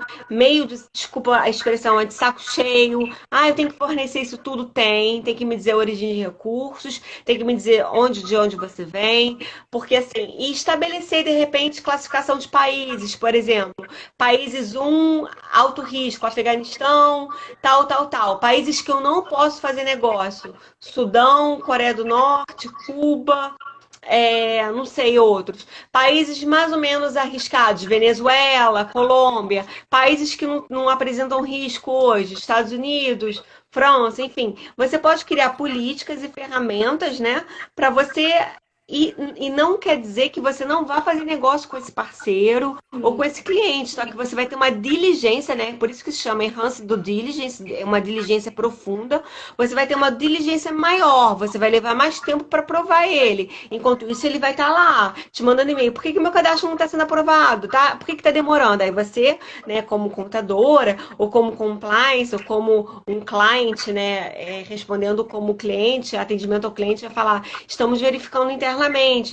desculpa a expressão, de saco cheio. Ah, eu tenho que fornecer isso tudo? Tem que me dizer a origem de recursos, tem que me dizer de onde você vem, porque assim, e estabelecer de repente classificação de países, por exemplo, países 1, alto risco, Afeganistão, tal. Países que eu não posso fazer negócio, Sudão, Coreia do Norte, Cuba... não sei, outros. Países mais ou menos arriscados, Venezuela, Colômbia, países que não apresentam risco hoje, Estados Unidos, França, enfim. Você pode criar políticas e ferramentas, né, para você E não quer dizer que você não vá fazer negócio com esse parceiro ou Sim. com esse cliente, só que você vai ter uma diligência, né? Por isso que se chama enhanced due diligence, é uma diligência profunda. Você vai ter uma diligência maior, você vai levar mais tempo para provar ele. Enquanto isso, ele vai estar lá te mandando e-mail. Por que que meu cadastro não está sendo aprovado? Tá? Por que que está demorando? Aí você, né, como contadora, ou como compliance, ou como um cliente, né, respondendo como cliente, atendimento ao cliente, vai falar. Estamos verificando internamente.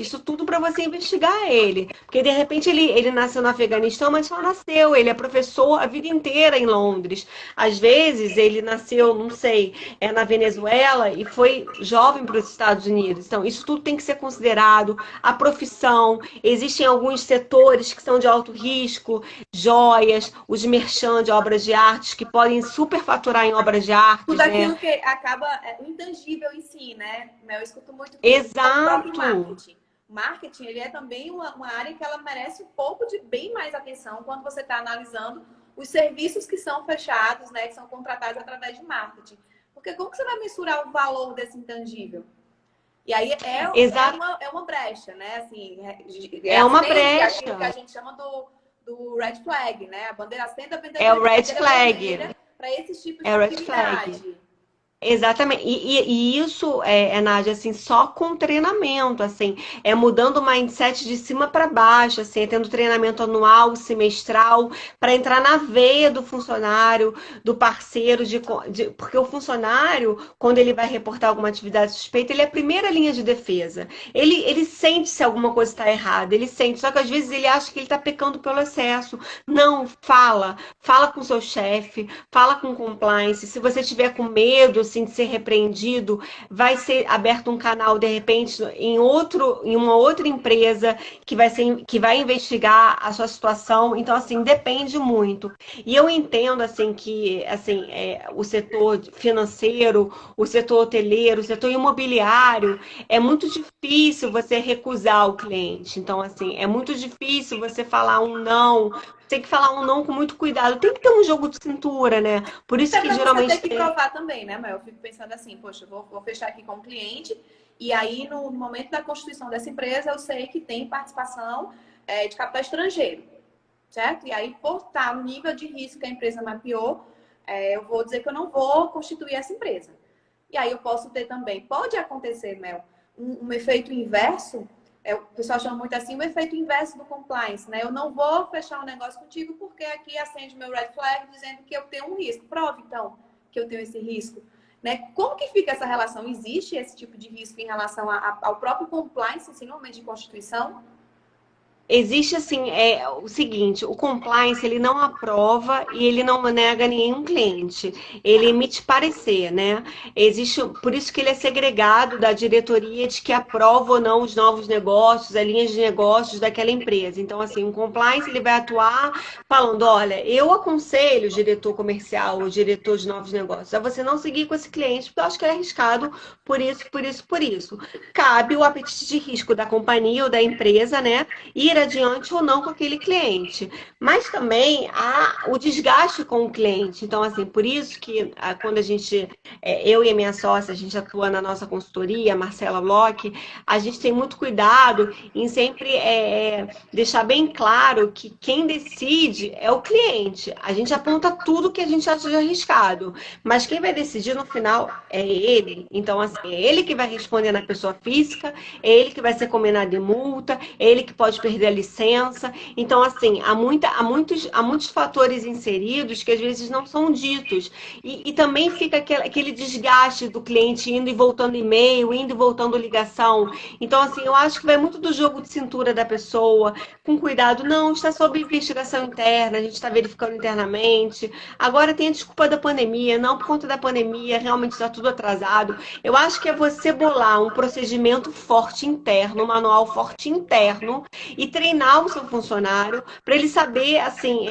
Isso tudo para você investigar ele. Porque de repente ele nasceu no Afeganistão, mas só nasceu. Ele é professor a vida inteira em Londres. Às vezes ele nasceu, não sei, na Venezuela e foi jovem para os Estados Unidos. Então, isso tudo tem que ser considerado. A profissão, existem alguns setores que são de alto risco, joias, os merchan de obras de artes, que podem superfaturar em obras de Tudo artes, né? aquilo que acaba o intangível em si, né? Eu escuto muito que o próprio Exato. marketing. Marketing, ele é também uma área que ela merece um pouco de bem mais atenção quando você está analisando os serviços que são fechados, né? Que são contratados através de marketing. Porque como que você vai mensurar o valor desse intangível? E aí Exato. é uma brecha, né? Assim, É uma acende aquilo que a brecha. gente chama do red flag, né? A bandeira acende a É o red bandeira flag. vermelha para esse tipo de É o red flag. atividade. Exatamente. E isso Nádia, assim, só com treinamento, assim, é mudando o mindset de cima para baixo, assim, é tendo treinamento anual, semestral, para entrar na veia do funcionário, do parceiro, porque o funcionário, quando ele vai reportar alguma atividade suspeita, ele é a primeira linha de defesa. Ele sente se alguma coisa está errada, ele sente, só que às vezes ele acha que ele está pecando pelo excesso. Não, fala com seu chefe, fala com compliance. Se você tiver com medo assim, de ser repreendido, vai ser aberto um canal, de repente, em uma outra empresa que vai investigar a sua situação. Então, assim, depende muito. E eu entendo assim que assim, o setor financeiro, o setor hoteleiro, o setor imobiliário, é muito difícil você recusar o cliente. Então, assim, é muito difícil você falar um não, tem que falar um não com muito cuidado. Tem que ter um jogo de cintura, né? Por isso Até que para você ter geralmente que tem. provar também, né, Mel? Eu fico pensando assim, poxa, vou fechar aqui com o cliente, e aí no momento da constituição dessa empresa, eu sei que tem participação de capital estrangeiro, certo? E aí, por estar no nível de risco que a empresa mapeou, eu vou dizer que eu não vou constituir essa empresa. E aí eu posso ter também, pode acontecer, Mel, um efeito inverso, o pessoal chama muito assim, o efeito inverso do compliance, né? Eu não vou fechar um negócio contigo porque aqui acende meu red flag dizendo que eu tenho um risco. Prove, então, que eu tenho esse risco. Né? Como que fica essa relação? Existe esse tipo de risco em relação ao próprio compliance, assim, no momento de constituição? Existe assim, o seguinte, o compliance ele não aprova e ele não nega nenhum cliente. Ele Tá. emite parecer, né? Existe, por isso que ele é segregado da diretoria de que aprova ou não os novos negócios, as linhas de negócios daquela empresa. Então, assim, o compliance ele vai atuar falando, olha, eu aconselho o diretor comercial, o diretor de novos negócios, a você não seguir com esse cliente, porque eu acho que ele é arriscado por isso, por isso, por isso. Cabe o apetite de risco da companhia ou da empresa, né? Ir adiante ou não com aquele cliente. Mas também há o desgaste com o cliente. Então, assim, por isso que quando a gente, eu e a minha sócia, a gente atua na nossa consultoria, Marcela Bloch, a gente tem muito cuidado em sempre deixar bem claro que quem decide é o cliente. A gente aponta tudo que a gente acha de arriscado, mas quem vai decidir no final é ele. Então, assim, é ele que vai responder na pessoa física, é ele que vai ser combinado de multa, é ele que pode perder a licença. Então, assim, há muitos fatores inseridos que às vezes não são ditos. E também fica aquele desgaste do cliente indo e voltando e-mail, indo e voltando ligação. Então, assim, eu acho que vai muito do jogo de cintura da pessoa, com cuidado. Não, está sob investigação interna, a gente está verificando internamente. Agora tem a desculpa da pandemia, não por conta da pandemia, realmente está tudo atrasado. Eu acho que é você bolar um procedimento forte interno, um manual forte interno e treinar o seu funcionário para ele saber, assim,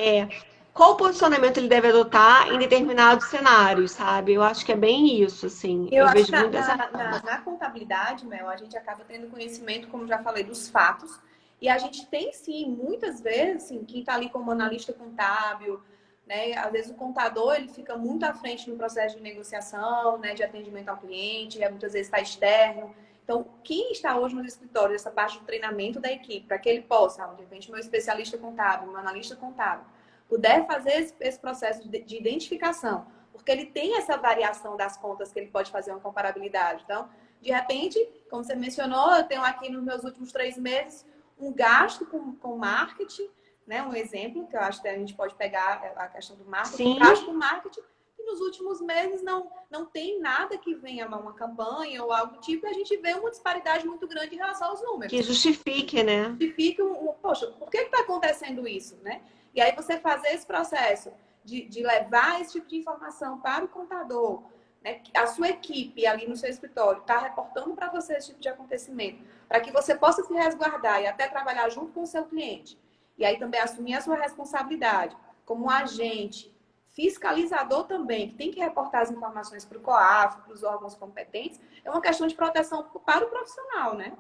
qual posicionamento ele deve adotar em determinados cenários, sabe? Eu acho que é bem isso, assim. Eu Eu acho que vejo muito dessa forma. na contabilidade, Mel, a gente acaba tendo conhecimento, como já falei, dos fatos. E a gente tem, sim, muitas vezes, assim, quem está ali como analista contábil, né? Às vezes o contador, ele fica muito à frente no processo de negociação, né? De atendimento ao cliente, muitas vezes está externo. Então, quem está hoje nos escritórios, essa parte do treinamento da equipe, para que ele possa, de repente, meu especialista contábil, meu analista contábil, puder fazer esse processo de identificação, porque ele tem essa variação das contas que ele pode fazer uma comparabilidade. Então, de repente, como você mencionou, eu tenho aqui nos meus últimos 3 meses um gasto com marketing, né? Um exemplo que eu acho que a gente pode pegar a questão do marketing, Sim. gasto com marketing, e nos últimos meses não tem nada que venha uma campanha ou algo do tipo, e a gente vê uma disparidade muito grande em relação aos números. Que justifique, né? Justifique poxa, por que está acontecendo isso, né? E aí você fazer esse processo de levar esse tipo de informação para o contador, né? A sua equipe ali no seu escritório está reportando para você esse tipo de acontecimento, para que você possa se resguardar e até trabalhar junto com o seu cliente. E aí também assumir a sua responsabilidade como um agente fiscalizador também, que tem que reportar as informações para o COAF, para os órgãos competentes, é uma questão de proteção para o profissional, né?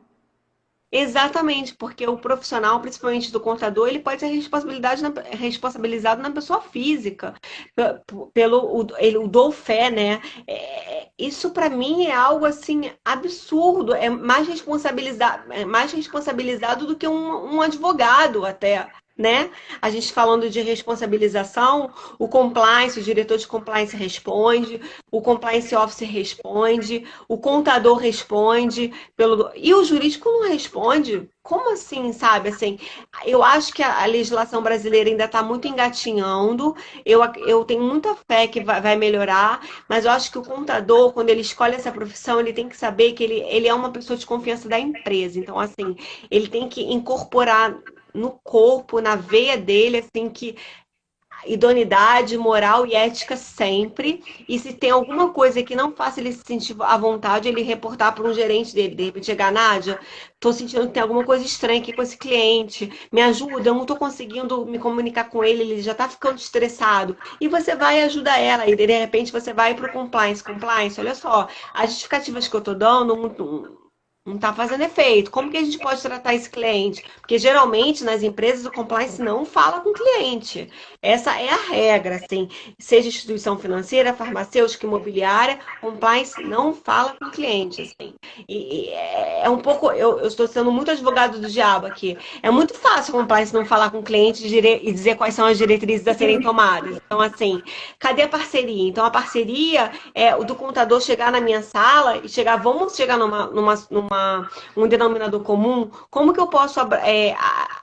Exatamente, porque o profissional, principalmente do contador, ele pode ser responsabilizado na pessoa física, o dou-fé, né? Isso para mim é algo assim absurdo, é mais responsabilizado do que um advogado até. Né? A gente falando de responsabilização, o compliance, o diretor de compliance responde, o compliance officer responde, o contador responde, e o jurídico não responde. Como assim, sabe? Assim, eu acho que a legislação brasileira ainda está muito engatinhando. Eu tenho muita fé que vai melhorar, mas eu acho que o contador, quando ele escolhe essa profissão, ele tem que saber que ele é uma pessoa de confiança da empresa. Então, assim, ele tem que incorporar no corpo, na veia dele, assim, que idoneidade, moral e ética sempre. E se tem alguma coisa que não faça ele se sentir à vontade, ele reportar para um gerente dele. De repente, chegar, Nádia, tô sentindo que tem alguma coisa estranha aqui com esse cliente. Me ajuda, eu não tô conseguindo me comunicar com ele, ele já tá ficando estressado. E você vai ajudar ela. E de repente você vai para o compliance. Compliance, olha só, as justificativas que eu tô dando não está fazendo efeito. Como que a gente pode tratar esse cliente? Porque geralmente nas empresas o compliance não fala com o cliente. Essa é a regra, assim. Seja instituição financeira, farmacêutica, imobiliária, compliance não fala com o cliente, assim. E é um pouco, eu estou sendo muito advogado do diabo aqui. É muito fácil o compliance não falar com o cliente e dizer quais são as diretrizes a serem tomadas. Então, assim, cadê a parceria? Então, a parceria é o do contador chegar na minha sala e vamos chegar um denominador comum, como que eu posso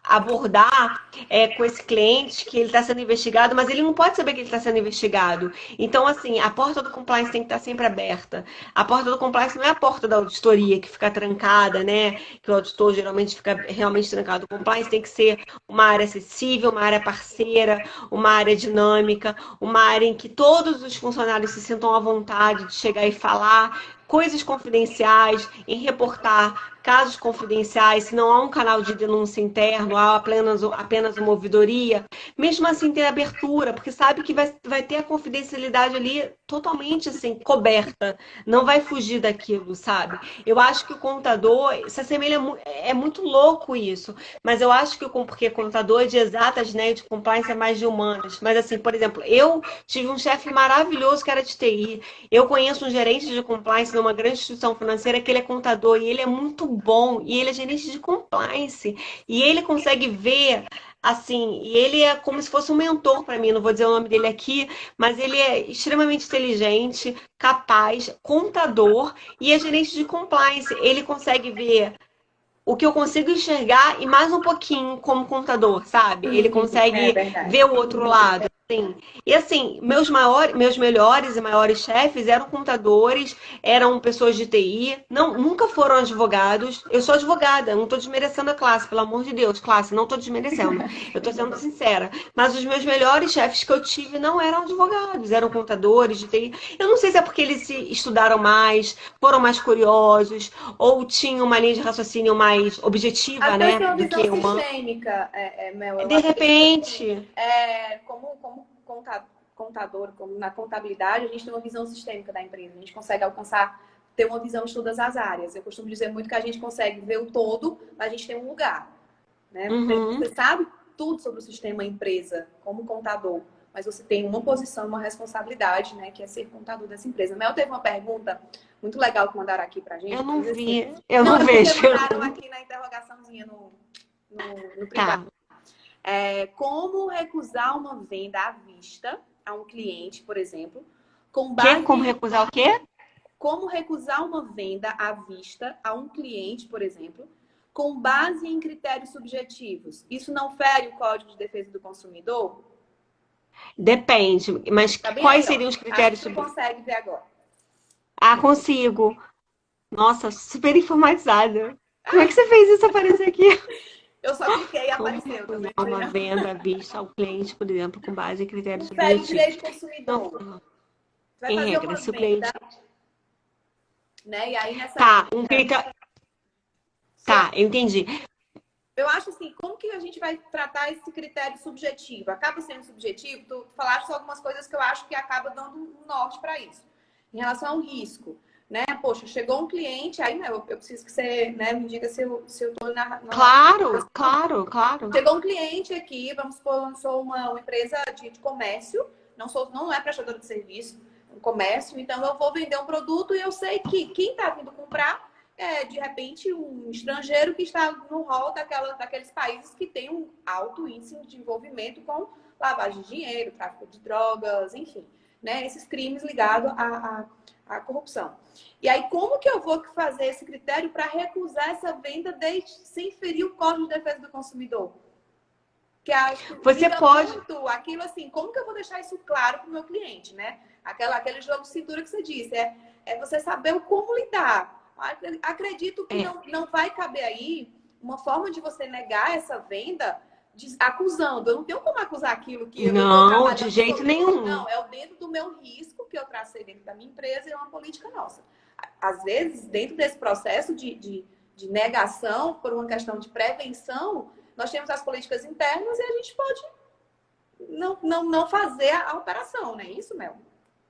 abordar com esse cliente que ele está sendo investigado, mas ele não pode saber que ele está sendo investigado. Então, assim, a porta do compliance tem que estar sempre aberta. A porta do compliance não é a porta da auditoria que fica trancada, né? Que o auditor geralmente fica realmente trancado. O compliance tem que ser uma área acessível, uma área parceira, uma área dinâmica, uma área em que todos os funcionários se sintam à vontade de chegar e falar coisas confidenciais, em reportar casos confidenciais, se não há um canal de denúncia interno, há apenas uma ouvidoria, mesmo assim ter abertura, porque sabe que vai ter a confidencialidade ali totalmente assim, coberta, não vai fugir daquilo, sabe? Eu acho que o contador se assemelha, é muito louco isso, mas eu acho que porque contador é de exatas, né, de compliance é mais de humanas, mas assim, por exemplo, eu tive um chefe maravilhoso que era de TI, eu conheço um gerente de compliance numa grande instituição financeira que ele é contador e ele é muito bom e ele é gerente de compliance e ele consegue ver assim, e ele é como se fosse um mentor para mim, não vou dizer o nome dele aqui, mas ele é extremamente inteligente, capaz, contador e é gerente de compliance. Ele consegue ver o que eu consigo enxergar e mais um pouquinho como contador, sabe? Ele É consegue verdade. ver o outro lado. Assim. E assim, meus melhores e maiores chefes eram contadores, eram pessoas de TI, nunca foram advogados. Eu sou advogada, não estou desmerecendo a classe, pelo amor de Deus, classe, não estou desmerecendo. Eu estou sendo sincera. Mas os meus melhores chefes que eu tive não eram advogados, eram contadores de TI. Eu não sei se é porque eles estudaram mais, foram mais curiosos, ou tinham uma linha de raciocínio mais objetiva, Às vezes né, tem uma do visão que uma. sistêmica, Mel. Eu De acho que repente, como contador, como na contabilidade, a gente tem uma visão sistêmica da empresa. A gente consegue ter uma visão de todas as áreas. Eu costumo dizer muito que a gente consegue ver o todo, mas a gente tem um lugar, né? Você sabe tudo sobre o sistema empresa, como contador, mas você tem uma posição, uma responsabilidade, né, que é ser contador dessa empresa. Mel teve uma pergunta muito legal que mandaram aqui pra gente. Eu não Diz vi, assim, eu não, não é porque vejo. mandaram aqui na interrogaçãozinha no Tá. privado. Como recusar uma venda à vista a um cliente, por exemplo, com Que? base Como em recusar o quê? como recusar uma venda à vista a um cliente, por exemplo, com base em critérios subjetivos. Isso não fere o Código de Defesa do Consumidor? Depende, mas Tá bem quais aí, ó. seriam os Acho que critérios tu sobre... consegue ver agora. Ah, consigo. Nossa, super informatizada. Como é que você fez isso aparecer aqui? Eu só cliquei e Como apareceu, tá recusar vendo aí, uma ó? venda à vista ao cliente, por exemplo, com base em critérios Não fere o direito subjetivos? do Não, consumidor. Tu vai em fazer regra, uma se o venda, cliente... né? E aí nessa Tá, um venda, critério... se Tá, eu entendi. eu acho assim, como que a gente vai tratar esse critério subjetivo? Acaba sendo subjetivo? Tu falaste algumas coisas que eu acho que acaba dando um norte para isso. Em relação ao risco, né? Poxa, chegou um cliente, aí eu preciso que você, né, me diga se eu tô na... Claro, claro, claro. Chegou um cliente aqui, vamos supor, eu sou uma empresa de comércio, não é prestadora de serviço, é um comércio, então eu vou vender um produto e eu sei que quem está vindo comprar é, de repente, um estrangeiro que está no rol daqueles países que tem um alto índice de envolvimento com lavagem de dinheiro, tráfico de drogas, enfim, né? Esses crimes ligados à corrupção. E aí, como que eu vou fazer esse critério para recusar essa venda sem ferir o Código de Defesa do Consumidor? Que acho que Você liga pode... muito aquilo assim, como que eu vou deixar isso claro para o meu cliente, né? Aquele jogo de cintura que você disse, é você saber o como lidar. Acredito que É, não vai caber aí uma forma de você negar essa venda acusando. Eu não tenho como acusar aquilo que eu estou não, de trabalhando jeito sobre. nenhum. Não, é o dentro do meu risco que eu tracei dentro da minha empresa e é uma política nossa. Às vezes, dentro desse processo de negação, por uma questão de prevenção, nós temos as políticas internas e a gente pode não fazer a operação, não é isso, Mel?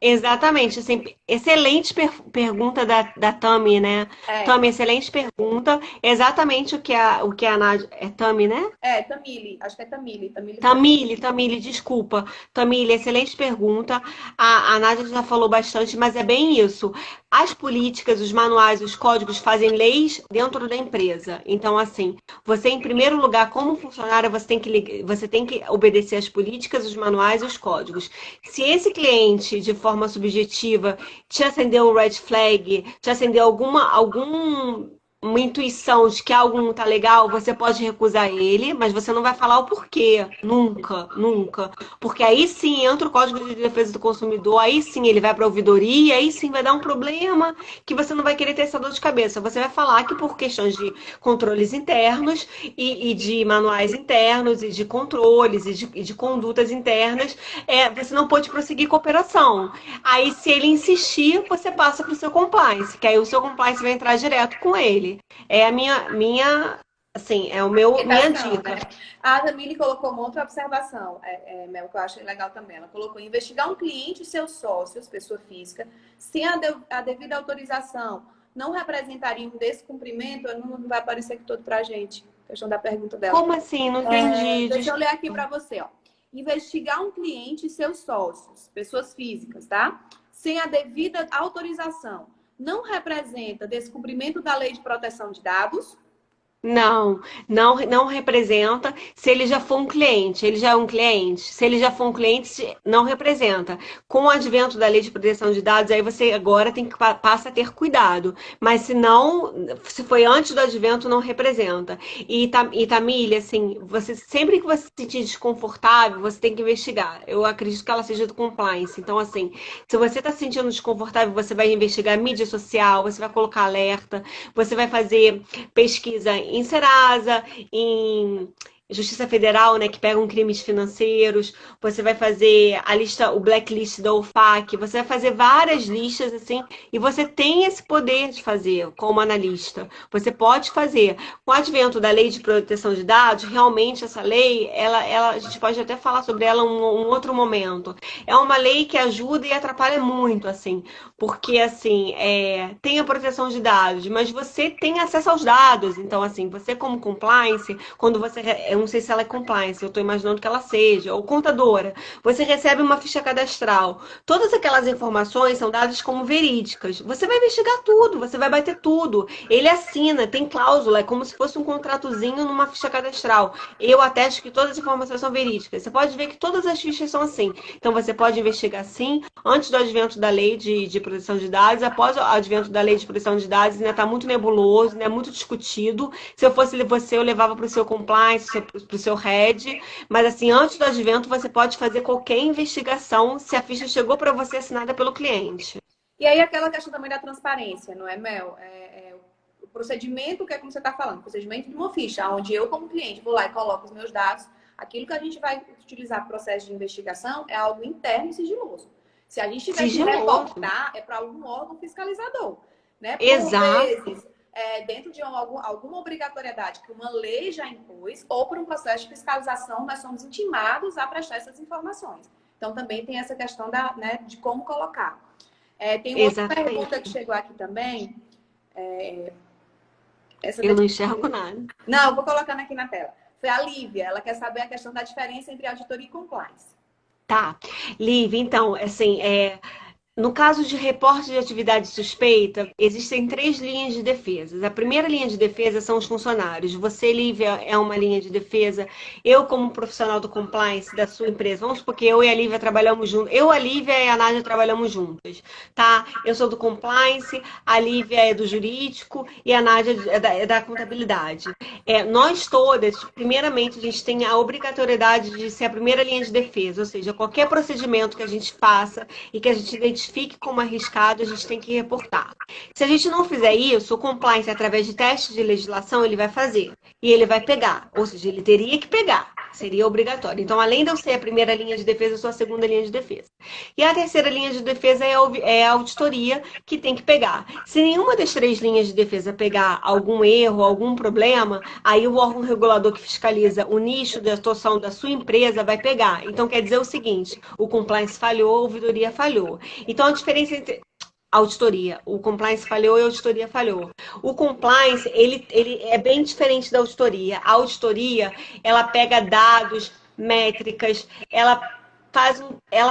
Exatamente, assim, excelente pergunta da Tami, né? É, Tami, excelente pergunta. Exatamente o que a Nádia. É Tami, né? Tamile, acho que é Tamile, Tamile Franco. Tamile, desculpa. Tamile, excelente pergunta. A Nádia já falou bastante, mas é bem isso. As políticas, os manuais, os códigos fazem leis dentro da empresa. Então, assim, você, em primeiro lugar, como funcionário, você tem que obedecer às políticas, os manuais e os códigos. Se esse cliente, de forma subjetiva, te acendeu um red flag, te acendeu uma intuição de que algo não tá legal, você pode recusar ele, mas você não vai falar o porquê. Nunca, nunca. Porque aí sim entra o Código de Defesa do Consumidor, aí sim ele vai para a ouvidoria, aí sim vai dar um problema que você não vai querer ter essa dor de cabeça. Você vai falar que por questões de controles internos e de manuais internos e de controles e de condutas internas, você não pode prosseguir com a operação. Aí, se ele insistir, você passa para o seu compliance, que aí o seu compliance vai entrar direto com ele. É a assim, é minha Orientação, né? dica. A Tamile colocou uma outra observação, Mel, que eu acho legal também. Ela colocou investigar um cliente e seus sócios, pessoa física, sem a devida autorização, não representaria um descumprimento? Não vai aparecer aqui todo pra gente, questão da pergunta dela. Como assim? Não entendi. Deixa eu ler aqui para você, ó. Investigar um cliente e seus sócios, pessoas físicas, tá? Sem a devida autorização, não representa descumprimento da lei de proteção de dados? Não representa se ele já for um cliente. Ele já é um cliente. Se ele já for um cliente, não representa. Com o advento da lei de proteção de dados, aí você agora tem que passa a ter cuidado. Mas se não, se foi antes do advento, não representa. E Tamília, assim, você sempre que você se sentir desconfortável, você tem que investigar. Eu acredito que ela seja do compliance. Então, assim, se você está se sentindo desconfortável, você vai investigar mídia social, você vai colocar alerta, você vai fazer pesquisa em Serasa, em Justiça Federal, né, que pegam crimes financeiros, você vai fazer a lista, o blacklist da OFAC, você vai fazer várias listas assim, e você tem esse poder de fazer como analista. Você pode fazer. Com o advento da Lei de Proteção de Dados, realmente essa lei, a gente pode até falar sobre ela um outro momento. É uma lei que ajuda e atrapalha muito, assim, porque assim, tem a proteção de dados, mas você tem acesso aos dados. Então, assim, você como compliance, quando você eu não sei se ela é compliance, eu estou imaginando que ela seja, ou contadora, você recebe uma ficha cadastral. Todas aquelas informações são dadas como verídicas. Você vai investigar tudo, você vai bater tudo. Ele assina, tem cláusula, é como se fosse um contratozinho numa ficha cadastral. Eu atesto que todas as informações são verídicas. Você pode ver que todas as fichas são assim. Então você pode investigar sim, antes do advento da lei de proteção de dados, após o advento da lei de proteção de dados, ainda está muito nebuloso, ainda é muito discutido. Se eu fosse você, eu levava para o seu compliance, para o seu head, mas assim, antes do advento, você pode fazer qualquer investigação se a ficha chegou para você assinada pelo cliente. E aí aquela questão também da transparência, não é, Mel? O procedimento, que é como você está falando, o procedimento de uma ficha, onde eu, como cliente, vou lá e coloco os meus dados, aquilo que a gente vai utilizar para o processo de investigação é algo interno e sigiloso. Se a gente tiver que reportar, é para algum órgão fiscalizador. Né? Por vezes, dentro de alguma obrigatoriedade que uma lei já impôs, ou por um processo de fiscalização, nós somos intimados a prestar essas informações. Então, também tem essa questão de como colocar. Tem uma outra pergunta que chegou aqui também. Eu não enxergo nada. Não, eu vou colocando aqui na tela. Foi a Lívia, ela quer saber a questão da diferença entre auditoria e compliance. Tá. Lívia, então, assim, no caso de reporte de atividade suspeita, existem 3 linhas de defesa. A primeira linha de defesa são os funcionários. Você, Lívia, é uma linha de defesa. Eu, como profissional do compliance da sua empresa, vamos supor que eu e a Lívia trabalhamos juntos. Eu, a Lívia e a Nádia trabalhamos juntas, tá? Eu sou do compliance, a Lívia é do jurídico e a Nádia é da contabilidade. Nós todas, primeiramente, a gente tem a obrigatoriedade de ser a primeira linha de defesa, ou seja, qualquer procedimento que a gente faça e que a gente identifique como arriscado, a gente tem que reportar. Se a gente não fizer isso, o compliance, através de testes de legislação, ele vai fazer. E ele vai pegar. Ou seja, ele teria que pegar. Seria obrigatório. Então, além de eu ser a primeira linha de defesa, eu sou a segunda linha de defesa. E a terceira linha de defesa é a auditoria, que tem que pegar. Se nenhuma das 3 linhas de defesa pegar algum erro, algum problema, aí o órgão regulador que fiscaliza o nicho de atuação da sua empresa vai pegar. Então, quer dizer o seguinte, o compliance falhou, a ouvidoria falhou. Então, a diferença entre auditoria, o compliance falhou e a auditoria falhou. O compliance, ele é bem diferente da auditoria. A auditoria, ela pega dados, métricas, ela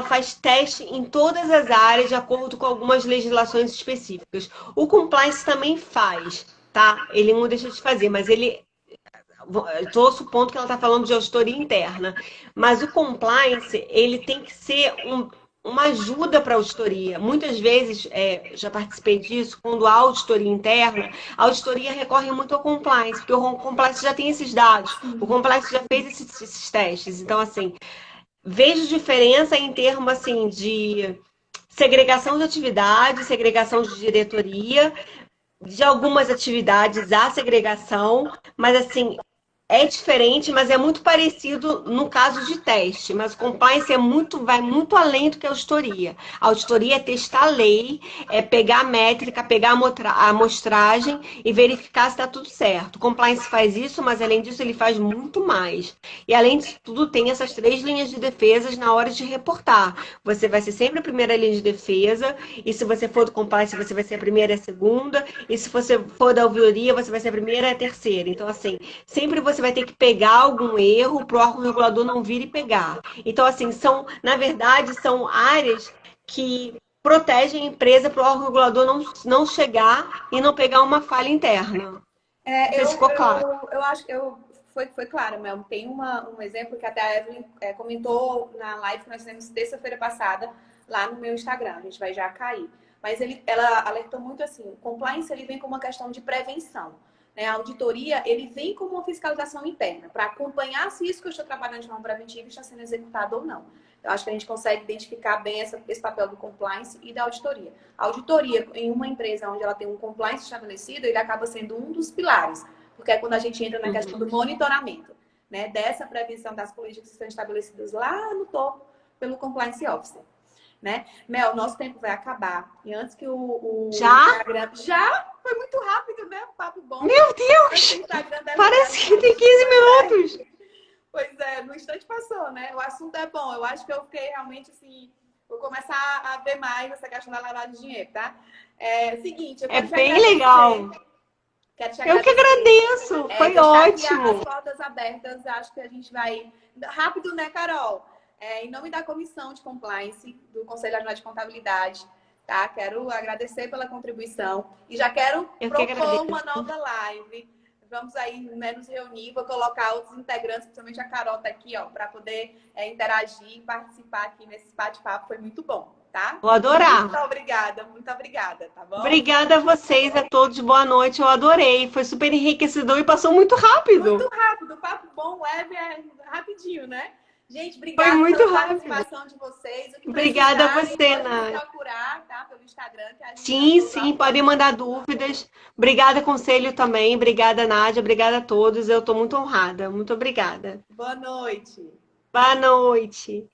faz teste em todas as áreas de acordo com algumas legislações específicas. O compliance também faz, tá? Ele não deixa de fazer, mas ele... Estou supondo que ela está falando de auditoria interna, mas o compliance, ele tem que ser uma ajuda para a auditoria. Muitas vezes, já participei disso, quando há auditoria interna, a auditoria recorre muito ao compliance, porque o compliance já tem esses dados, o compliance já fez esses testes. Então, assim, vejo diferença em termos assim, de segregação de atividade, segregação de diretoria, de algumas atividades há segregação, mas assim, é diferente, mas é muito parecido no caso de teste. Mas o compliance vai muito além do que a auditoria. A auditoria é testar a lei, é pegar a métrica, pegar a amostragem e verificar se está tudo certo. O compliance faz isso, mas além disso ele faz muito mais. E além disso tudo, tem essas 3 linhas de defesas na hora de reportar. Você vai ser sempre a primeira linha de defesa, e se você for do compliance, você vai ser a primeira e a segunda, e se você for da ouvidoria, você vai ser a primeira e a terceira. Então, assim, sempre você vai ter que pegar algum erro para o órgão regulador não vir e pegar. Então, assim, na verdade, são áreas que protegem a empresa para o órgão regulador não chegar e não pegar uma falha interna. Não sei se ficou claro. Eu acho que foi claro, Mel. Tem um exemplo que até a Evelyn comentou na live que nós fizemos terça-feira passada lá no meu Instagram. A gente vai já cair. Mas ela alertou muito assim, o compliance ele vem como uma questão de prevenção. A auditoria, ele vem como uma fiscalização interna, para acompanhar se isso que eu estou trabalhando de forma preventiva está sendo executado ou não. Eu acho que a gente consegue identificar bem esse papel do compliance e da auditoria. A auditoria, em uma empresa onde ela tem um compliance estabelecido, ele acaba sendo um dos pilares, porque é quando a gente entra na questão do monitoramento, né, dessa prevenção das políticas que estão estabelecidas lá no topo pelo compliance officer. Né? Mel, nosso tempo vai acabar. E antes que o Instagram... Já? Foi muito rápido, né? Papo bom. Meu Deus! Parece que tem 15 minutos. Pois é, no instante passou, né? O assunto é bom. Eu acho que eu fiquei realmente assim... Vou começar a ver mais essa questão da lavagem de dinheiro, tá? Seguinte... É bem legal. Quero te Eu que agradecer. agradeço, foi Deixar aqui ótimo. as portas abertas. Acho que a gente vai... Rápido, né, Carol? Em nome da Comissão de Compliance do Conselho Nacional de Contabilidade, tá? Quero agradecer pela contribuição e já quero Eu que propor uma agradeço. nova live. Vamos aí, né, nos reunir, vou colocar outros integrantes, principalmente a Carol tá aqui, ó, para poder interagir e participar aqui nesse bate-papo. Foi muito bom, tá? Vou adorar. Muito obrigada, tá bom? Obrigada a vocês, a todos. Boa noite. Eu adorei. Foi super enriquecedor e passou muito Muito rápido. rápido, papo bom, leve, rapidinho, né? Gente, Foi obrigada muito pela rápido. participação de vocês. O que Obrigada a precisarem, você, podem nos Nath. procurar, tá? Pelo Instagram, que a gente dá Sim, todo o sim, apoio. podem mandar dúvidas. Obrigada, Conselho, também. Obrigada, Nádia. Obrigada a todos. Eu estou muito honrada. Muito obrigada. Boa noite. Boa noite.